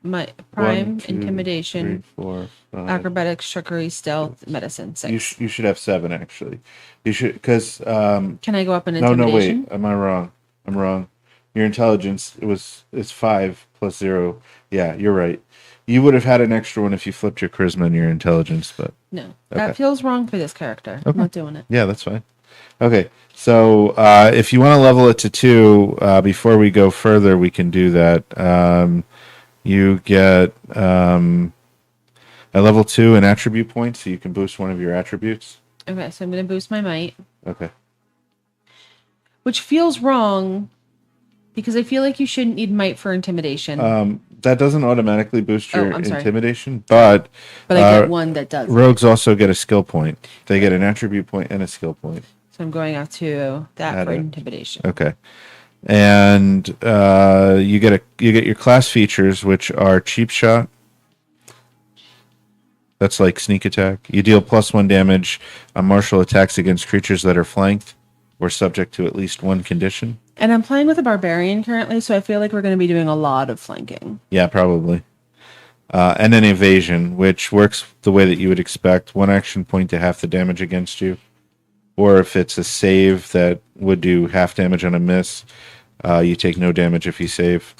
1, 2, intimidation, 3, 4, 5. acrobatics, trickery, stealth, medicine. 6. You should have 7 actually. You should because can I go up in intimidation? No, wait. Am I wrong? I'm wrong. Your intelligence is 5 plus 0. Yeah, you're right. You would have had an extra one if you flipped your charisma and your intelligence, but no, that feels wrong for this character. Okay. I'm not doing it. Yeah, that's fine. Okay, so if you want to level it to 2, before we go further, we can do that. You get at level 2 an attribute point, so you can boost one of your attributes. Okay, so I'm going to boost my might. Okay. Which feels wrong because I feel like you shouldn't need might for intimidation. That doesn't automatically boost your intimidation, but I get one that does. Rogues also get a skill point. They get an attribute point and a skill point. So I'm going up to that for intimidation. Okay. And you get your class features, which are cheap shot. That's like sneak attack. You deal +1 damage on martial attacks against creatures that are flanked or subject to at least 1 condition. And I'm playing with a barbarian currently, so I feel like we're going to be doing a lot of flanking. Yeah, probably. And then evasion, which works the way that you would expect. 1 action point to half the damage against you. Or if it's a save that would do half damage on a miss, you take no damage if you save.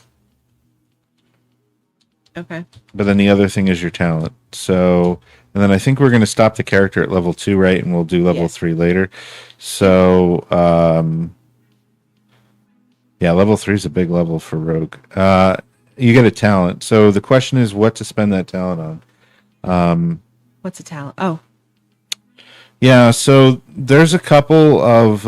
Okay. But then the other thing is your talent. So, and then I think we're going to stop the character at level 2, right? And we'll do level 3 later. So, yeah, level 3 is a big level for Rogue. You get a talent. So the question is what to spend that talent on. What's a talent? Oh. Yeah, so there's a couple of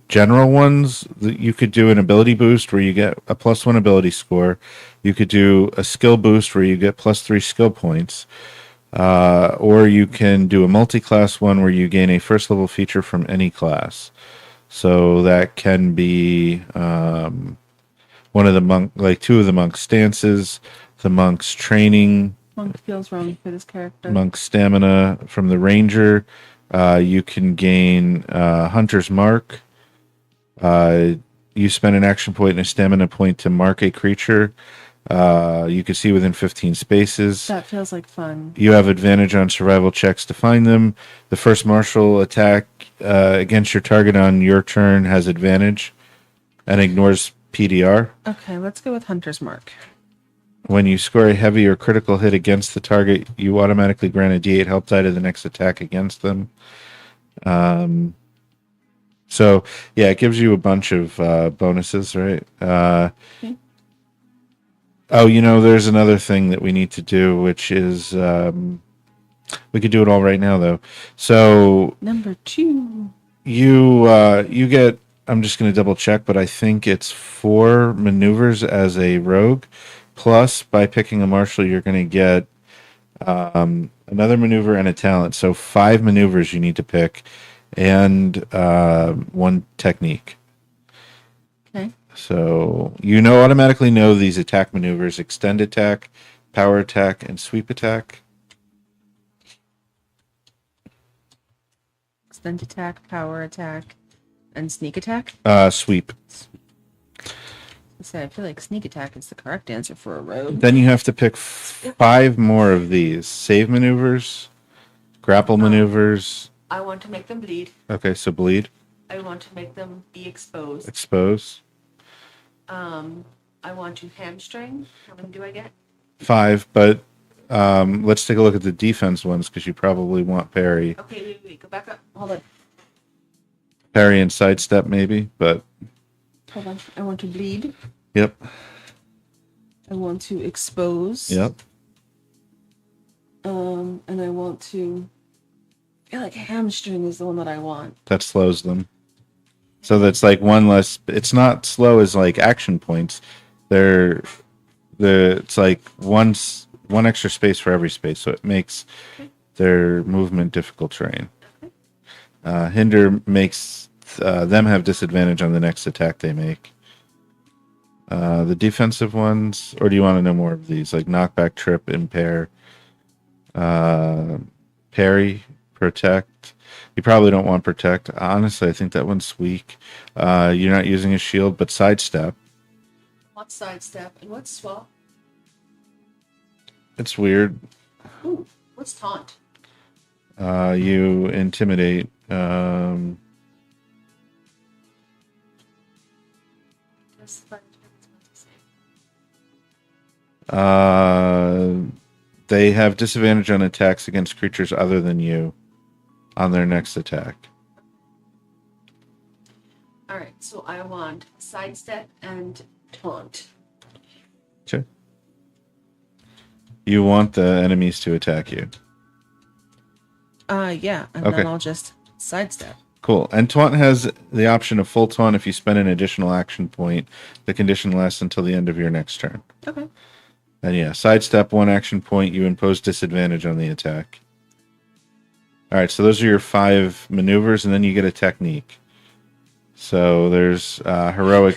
general ones that you could do an ability boost where you get a +1 ability score. You could do a skill boost where you get +3 skill points. Or you can do a multi-class one where you gain a first level feature from any class. So that can be one of the 2 of the monk's stances, the monk's training. Monk feels wrong for this character. Monk's stamina from the ranger. You can gain Hunter's Mark. You spend an action point and a stamina point to mark a creature. You can see within 15 spaces. That feels like fun. You have advantage on survival checks to find them. The first martial attack against your target on your turn has advantage and ignores PDR. Okay, let's go with Hunter's Mark. When you score a heavy or critical hit against the target, you automatically grant a D8 help die to the next attack against them. So yeah, it gives you a bunch of bonuses, right? Okay. Oh, there's another thing that we need to do, which is we could do it all right now though. So Number 2. you get. I'm just going to double check, but I think it's 4 maneuvers as a rogue. Plus, by picking a marshal, you're going to get another maneuver and a talent. So 5 maneuvers you need to pick, and 1 technique. Okay. So automatically know these attack maneuvers: extend attack, power attack, and sweep attack. Extend attack, power attack, and sneak attack. Sweep. I feel like sneak attack is the correct answer for a rogue. Then you have to pick 5 more of these: save maneuvers, grapple maneuvers. I want to make them bleed. Okay, so bleed. I want to make them be exposed. Expose. I want to hamstring. How many do I get? 5, but let's take a look at the defense ones because you probably want parry. Okay, wait. Go back up. Hold on. Parry and sidestep maybe, but Hold on. I want to bleed. yep. I want to expose. Yep. And I want to. I feel like hamstring is the one that I want. That slows them. So that's like 1 less. It's not slow as like action points. It's like one extra space for every space, so it makes their movement difficult terrain. Hinder makes them have disadvantage on the next attack they make. The defensive ones, or do you want to know more of these? Like knockback, trip, impair, parry, protect. You probably don't want protect. Honestly, I think that one's weak. You're not using a shield, but sidestep. What's sidestep and what's swap? It's weird. Ooh, what's taunt? You intimidate. They have disadvantage on attacks against creatures other than you on their next attack. All right, so I want sidestep and taunt. Okay. You want the enemies to attack you. Yeah, and Okay. then I'll just sidestep. Cool. And taunt has the option of full taunt if you spend an additional action point. The condition lasts until the end of your next turn. Okay. And yeah, sidestep 1 action point. You impose disadvantage on the attack. All right, so those are your 5 maneuvers, and then you get a technique. So there's heroic.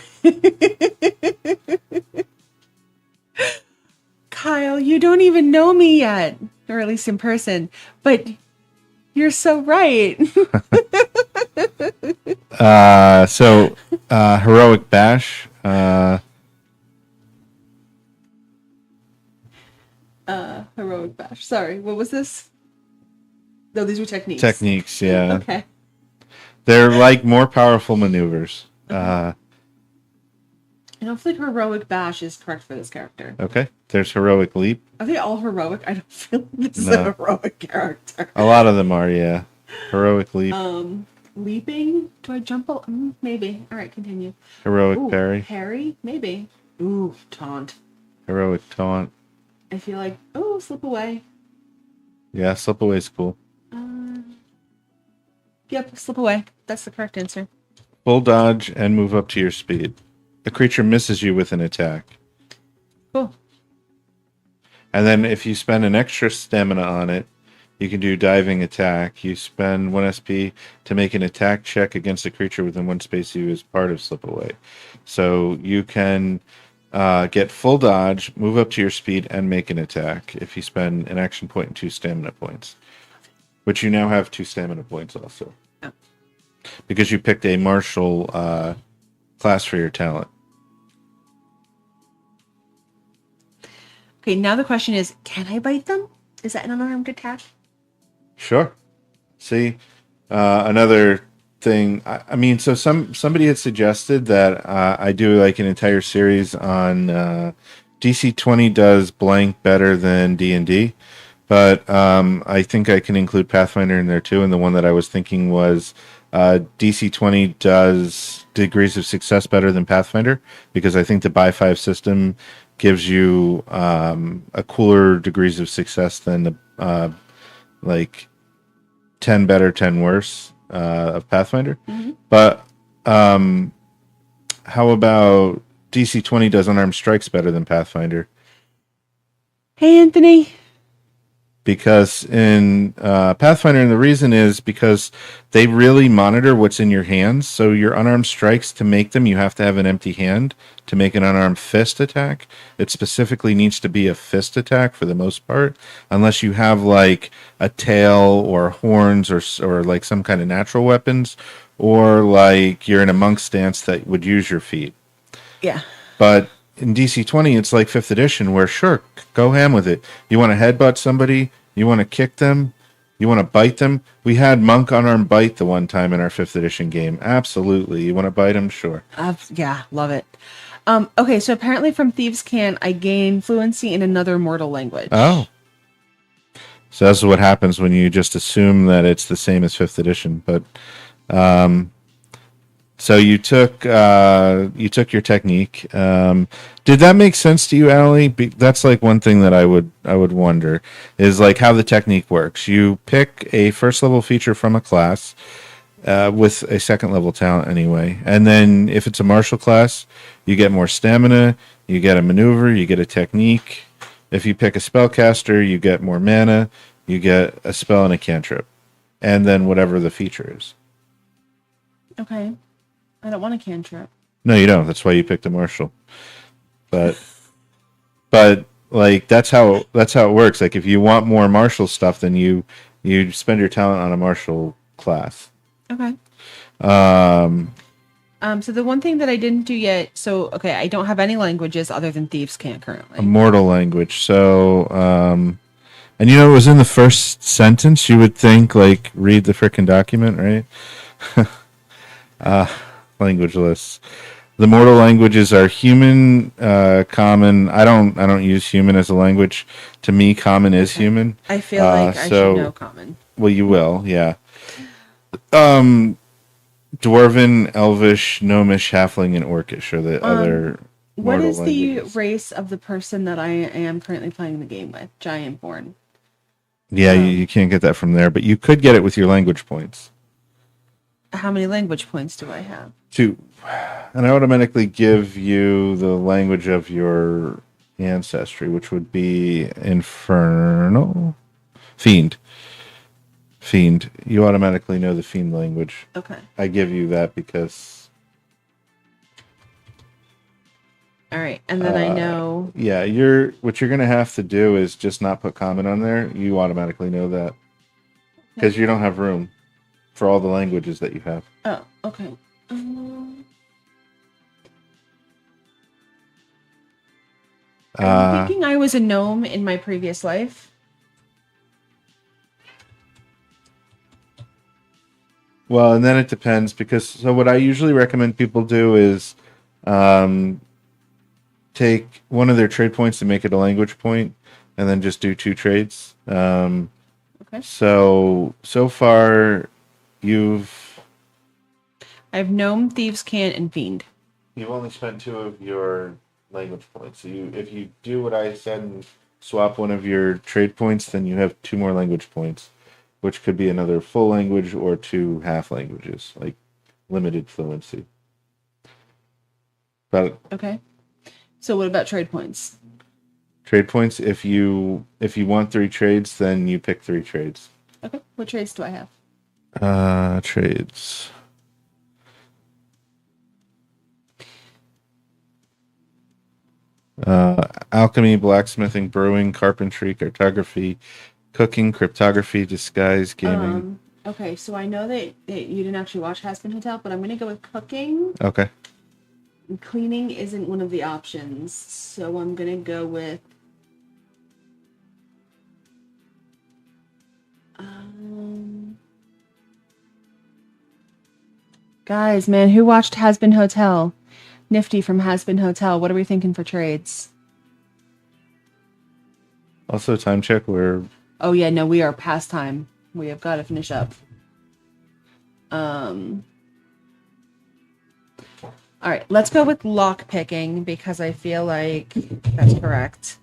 Kyle, you don't even know me yet, or at least in person, but you're so right. Heroic bash. Heroic bash. Sorry, what was this? No, these were techniques. Techniques, yeah. Okay. They're like more powerful maneuvers. I don't feel like heroic bash is correct for this character. Okay. There's heroic leap. Are they all heroic? I don't feel like this is No. a heroic character. A lot of them are, yeah. Heroic leap. Leaping? Do I jump? Maybe. All right, continue. Heroic Ooh, parry. Parry? Maybe. Ooh, taunt. Heroic taunt. I feel like, slip away. Yeah, slip away is cool. Yep, slip away. That's the correct answer. Full dodge and move up to your speed. The creature misses you with an attack. Cool. And then if you spend an extra stamina on it, you can do diving attack. You spend 1 SP to make an attack check against a creature within 1 space you as part of slip away. So you can get full dodge, move up to your speed, and make an attack if you spend an action point and 2 stamina points. Which you now have 2 stamina points also. Oh. Because you picked a martial class for your talent. Okay, now the question is, can I bite them? Is that an unarmed attack? Sure. See, another thing. I mean, so somebody had suggested that I do like an entire series on DC20 does blank better than D&D. But I think I can include Pathfinder in there too. And the one that I was thinking was DC20 does degrees of success better than Pathfinder because I think the by five system gives you a cooler degrees of success than the like 10 better, 10 worse of Pathfinder. Mm-hmm. But how about DC20 does unarmed strikes better than Pathfinder? Hey, Anthony. Because in Pathfinder, and the reason is because they really monitor what's in your hands. So your unarmed strikes, to make them, you have to have an empty hand. To make an unarmed fist attack, it specifically needs to be a fist attack for the most part, unless you have like a tail or horns or like some kind of natural weapons, or like you're in a monk stance that would use your feet. Yeah. But in DC20, it's like 5th edition, where sure, go ham with it. You want to headbutt somebody, you want to kick them, you want to bite them. We had monk unarmed bite the one time in our 5th edition game. Absolutely. You want to bite them? Sure. Yeah, love it. Okay, so apparently from Thieves' Cant, I gain fluency in another mortal language. Oh. So that's what happens when you just assume that it's the same as 5th edition. But so you took your technique. Did that make sense to you, Allie? That's like one thing that I would wonder is like how the technique works. You pick a first level feature from a class with a second level talent anyway, and then if it's a martial class, you get more stamina, you get a maneuver, you get a technique. If you pick a spellcaster, you get more mana, you get a spell and a cantrip, and then whatever the feature is. Okay. I don't want a cantrip. No, you don't. That's why you picked a martial. But like that's how it works. Like if you want more martial stuff, then you spend your talent on a martial class. Okay. So the one thing that I didn't do yet, so okay, I don't have any languages other than Thieves' Cant currently. A mortal language. So and you know it was in the first sentence. You would think like read the frickin' document, right? Language lists. The mortal languages are human, common. I don't use human as a language. To me, common is human. I feel like I should know common. Well, you will, yeah. Dwarven, Elvish, Gnomish, Halfling, and Orcish are the other. What is languages. the race of the person that I am currently playing the game with? Giantborn. Yeah, you can't get that from there, but you could get it with your language points. How many language points do I have? 2. And I automatically give you the language of your ancestry, which would be Infernal? Fiend. You automatically know the Fiend language. Okay. I give you that because... All right, and then I know... Yeah, what you're going to have to do is just not put common on there. You automatically know that. Because you don't have room for all the languages that you have. Oh, okay. I'm thinking I was a gnome in my previous life. Well, and then it depends so what I usually recommend people do is take one of their trade points to make it a language point, and then just do 2 trades. Okay. So far, I've gnome, Thieves' Cant, and Fiend. You've only spent 2 of your language points. So if you do what I said and swap one of your trade points, then you have 2 more language points, which could be another full language or 2 half languages, like limited fluency. But okay. So what about trade points? Trade points, if you want 3 trades, then you pick 3 trades. Okay. What trades do I have? Trades. Alchemy, blacksmithing, brewing, carpentry, cartography, cooking, cryptography, disguise, gaming. Okay, so I know that you didn't actually watch Has Been Hotel, but I'm going to go with cooking. Okay. And cleaning isn't one of the options, so I'm going to go with... Guys, man, who watched Has Been Hotel? Nifty from Has Been Hotel. What are we thinking for trades? Also, time check. We're Oh yeah, no, we are past time. We have got to finish up. All right, let's go with lock picking because I feel like that's correct.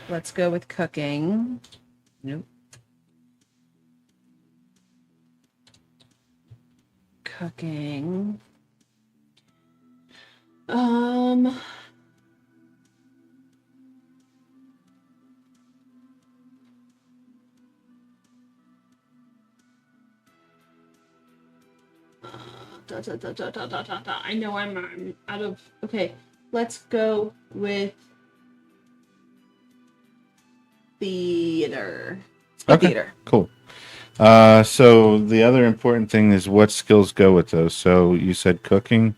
Let's go with cooking. Nope. Cooking. I know I'm out of. Okay, let's go with theater. Okay, Theater. cool. So the other important thing is what skills go with those. So you said cooking.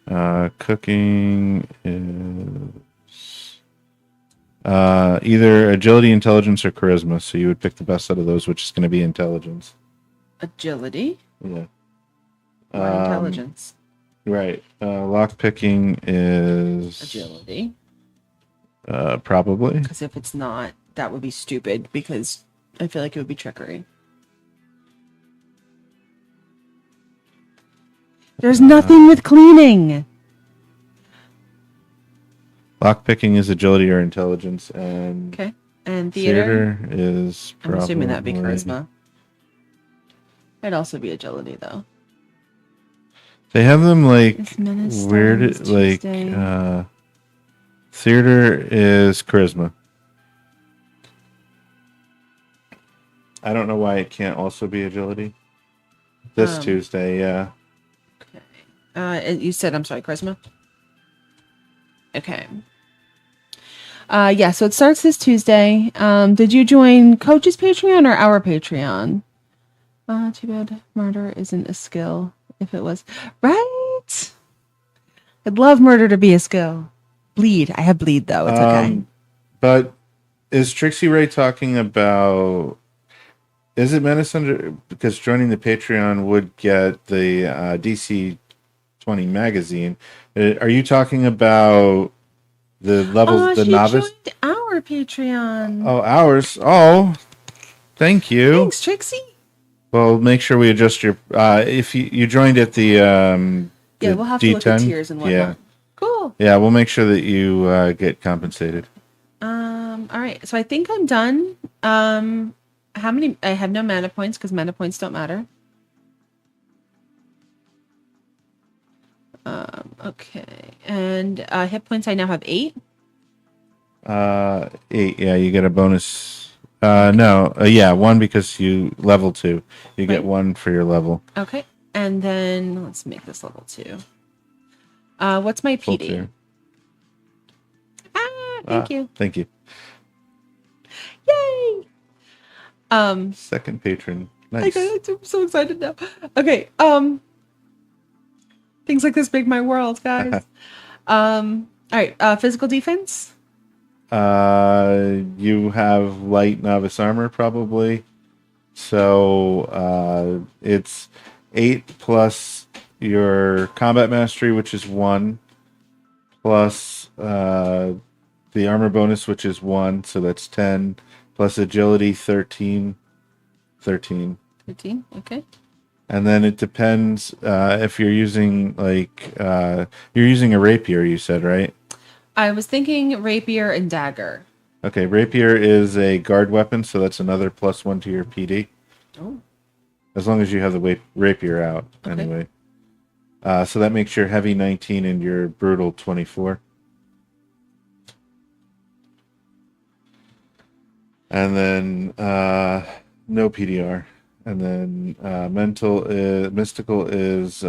Cooking is either agility, intelligence, or charisma. So you would pick the best out of those, which is going to be intelligence. Agility. Yeah. Or intelligence. Right. Lock picking is Agility. Probably. Because if it's not, that would be stupid because I feel like it would be trickery. There's nothing with cleaning. Lock picking is agility or intelligence, and okay. And theater is probably. I'm assuming that'd be charisma. It'd also be agility though. They have them like weird, like theater is charisma. I don't know why it can't also be agility. This Tuesday, yeah. Okay. You said, I'm sorry, charisma? Okay. Yeah, so it starts this Tuesday. Did you join Coach's Patreon or our Patreon? Too bad murder isn't a skill. If it was. Right? I'd love murder to be a skill. Bleed. I have bleed, though. It's okay. But is Trixie Ray talking about... Is it Menace under... Because joining the Patreon would get the DC20 magazine. Are you talking about the levels, the novice? She joined our Patreon. Oh, ours. Oh, thank you. Thanks, Trixie. Well, make sure we adjust your... if you joined at the yeah, we'll have D10, to look at tiers and whatnot. Yeah. Cool. Yeah, we'll make sure that you get compensated. All right. So I think I'm done. How many? I have no mana points because mana points don't matter. Okay. And hit points, I now have 8. 8. Yeah, you get a bonus. No. Yeah, 1 because you level 2. You get 1 for your level. Okay. And then let's make this level 2. What's my PD? Thank you. Thank you. Yay! Second patron. Nice. I'm so excited now. Okay. Things like this make my world, guys. All right. Physical defense. You have light novice armor probably. So it's 8 plus your combat mastery, which is 1, plus the armor bonus, which is 1, so that's 10, plus agility 13. 13. Okay. And then it depends if you're using you're using a rapier, you said, right? I was thinking rapier and dagger. Okay, rapier is a guard weapon, so that's another +1 to your PD. Oh. As long as you have the rapier out, anyway. So that makes your heavy 19 and your brutal 24. And then no PDR. And then mystical is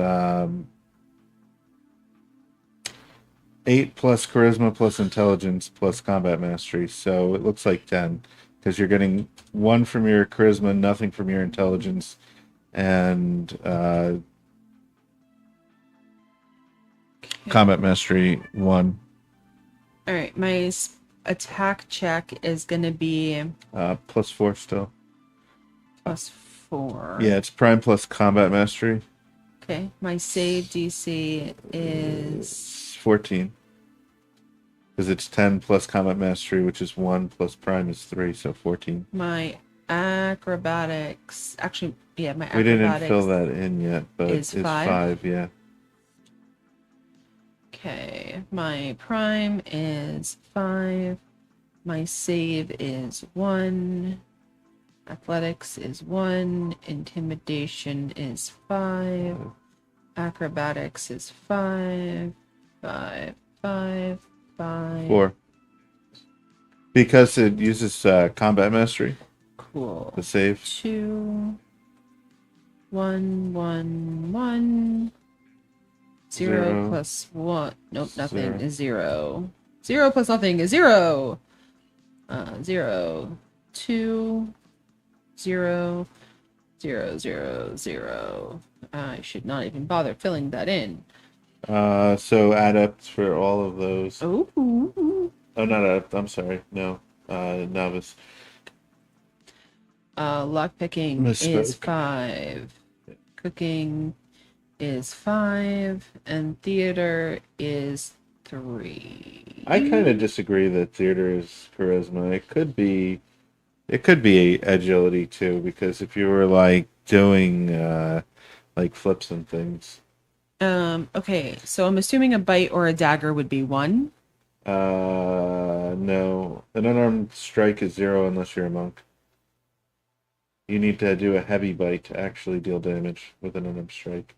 8 plus charisma plus intelligence plus combat mastery. So it looks like 10 because you're getting 1 from your charisma, nothing from your intelligence, and combat mastery 1. All right, my attack check is going to be +4 still. +4. Yeah, it's prime plus combat mastery. Okay, my save DC is 14. Because it's 10 plus combat mastery, which is 1 plus prime is 3, so 14. My acrobatics, actually, yeah, my We didn't fill acrobatics that in yet, but is it's 5. 5, yeah. Okay, my prime is 5. My save is 1. Athletics is 1. Intimidation is 5. Acrobatics is 5. 5, 5, 5. 4. Because it uses combat mastery Cool. to save. 2, 1, 1, 1. 0 0. plus 1. Nope, nothing 0. is 0. 0 plus nothing is 0. 0, 2, 0, 0, 0, 0. I should not even bother filling that in. So adept for all of those. Oh. Oh, not adept. I'm sorry. No. Novice. Lockpicking is 5. Cooking is 5. And theater is 3. I kind of disagree that theater is charisma. It could be agility too, because if you were like doing like flips and things. Okay, so I'm assuming a bite or a dagger would be 1. No. An unarmed strike is 0 unless you're a monk. You need to do a heavy bite to actually deal damage with an unarmed strike.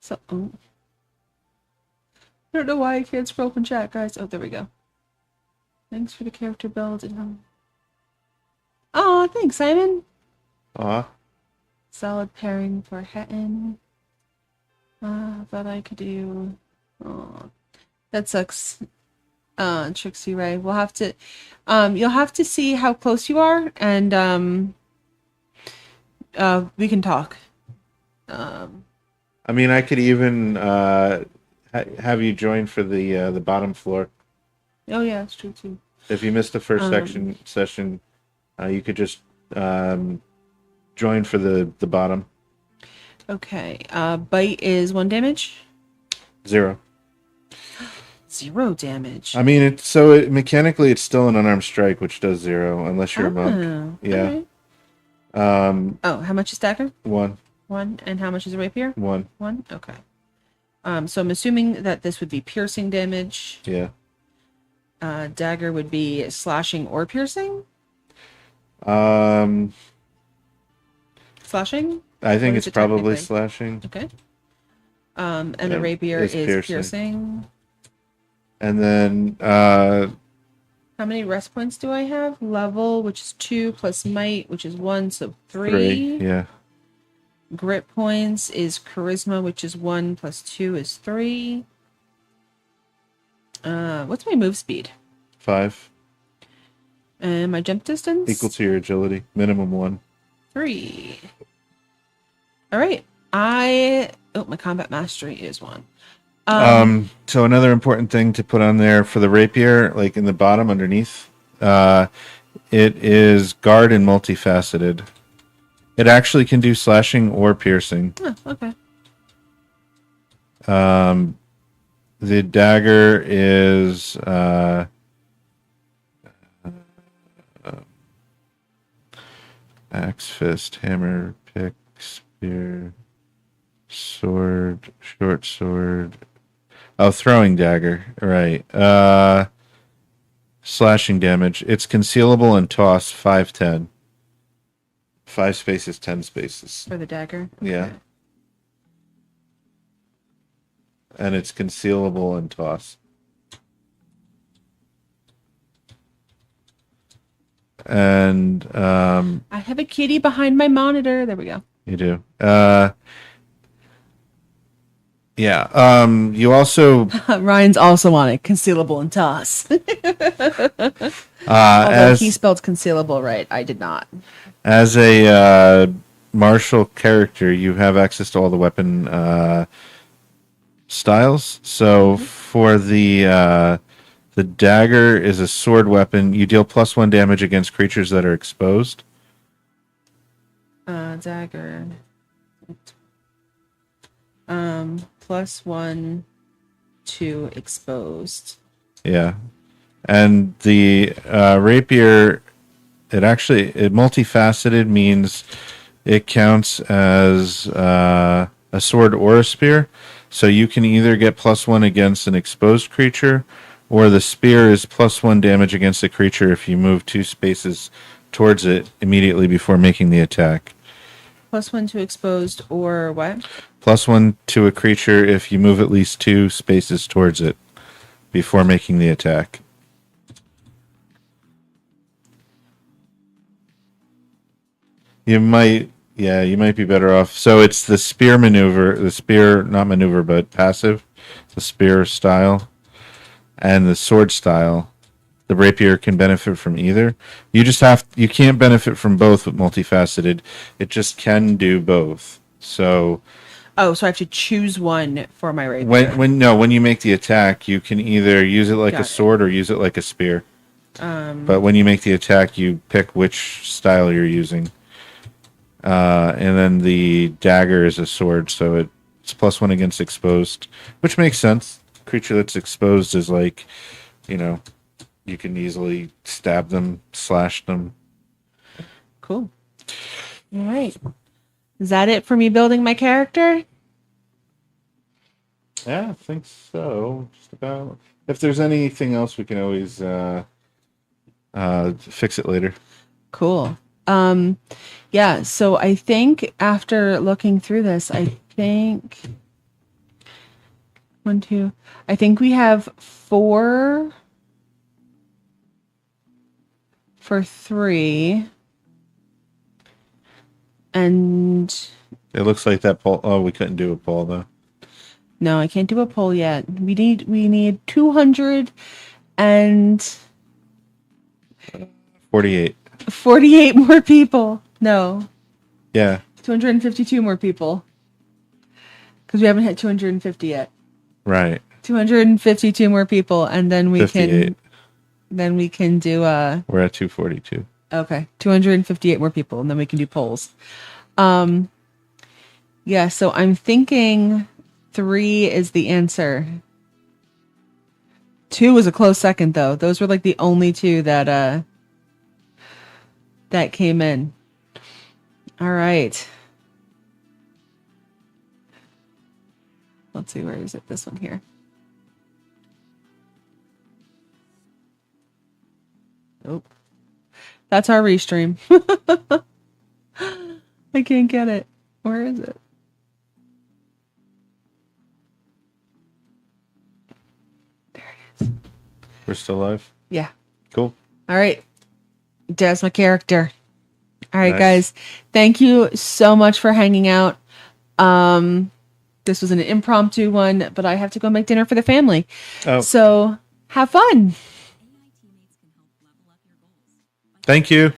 So, I don't know why I can't scroll up in chat, guys. Oh, there we go. Thanks for the character build. Oh, thanks, Simon. Solid pairing for Hetton. Thought I could do. Oh, that sucks. Trixie Ray. We'll have to. You'll have to see how close you are, and we can talk. I mean, I could even have you join for the bottom floor. Oh yeah, that's true too. If you missed the first session, you could just join for the bottom. Okay. Bite is 1 damage. 0. 0 damage. I mean, mechanically it's still an unarmed strike, which does 0 unless you're a monk. Yeah. Right. How much is dagger? 1. 1. And how much is a rapier? 1. 1. Okay. So I'm assuming that this would be piercing damage. Yeah. Dagger would be slashing or piercing. Slashing. I think it's probably slashing. Okay. And a rapier is piercing. And then how many rest points do I have? Level, which is 2, plus might, which is 1, so 3. Yeah. Grit points is charisma, which is 1, plus 2 is 3. What's my move speed? 5. And my jump distance? Equal to your agility. Minimum 1. 3. All right. My combat mastery is 1. So another important thing to put on there for the rapier, like in the bottom underneath, it is guard and multifaceted. It actually can do slashing or piercing. Oh, okay. The dagger is axe, fist, hammer, pick, spear, sword, short sword. Oh, throwing dagger. Right. Slashing damage. It's concealable and toss 5/10. 5 spaces, 10 spaces. For the dagger? Okay. Yeah. And it's concealable and toss. And I have a kitty behind my monitor. There we go. You do. Yeah. You also Ryan's also on it. Concealable and toss. Although he spelled concealable right, I did not. As a martial character, you have access to all the weapon styles. So for the dagger is a sword weapon. You deal +1 damage against creatures that are exposed. Dagger. +1 to exposed. Yeah. And the rapier, it multifaceted means it counts as a sword or a spear. So you can either get +1 against an exposed creature, or the spear is +1 damage against a creature if you move 2 spaces towards it immediately before making the attack. +1 to exposed, or what? +1 to a creature if you move at least 2 spaces towards it before making the attack. You might be better off. So it's the spear maneuver, not maneuver, but passive, the spear style, and the sword style. The rapier can benefit from either. You can't benefit from both with multifaceted. It just can do both. So so I have to choose one for my rapier. when you make the attack, you can either use it like a sword or use it like a spear. But when you make the attack, you pick which style you're using. And then the dagger is a sword, so it's +1 against exposed, which makes sense. Creature that's exposed is like, you can easily stab them, slash them. Cool. All right. Is that it for me building my character? Yeah, I think so. Just about. If there's anything else, we can always fix it later. Cool. Yeah, so I think after looking through this, I think we have 4 for 3. And it looks like that poll. Oh, we couldn't do a poll though. No, I can't do a poll yet. We need 200 and 48 more people. No. Yeah. 252 more people. Because we haven't hit 250 yet. Right. 252 more people, and then we 58. can do We're at 242. Okay. 258 more people, and then we can do polls. Yeah, so I'm thinking 3 is the answer. 2 was a close second, though. Those were like the only 2 that came in. All right. Let's see, where is it? This one here. Nope. That's our restream. I can't get it. Where is it? There it is. We're still live? Yeah. Cool. All right. That's my character. All right, Nice. guys. Thank you so much for hanging out. This was an impromptu one, but I have to go make dinner for the family. Oh. So have fun. Thank you.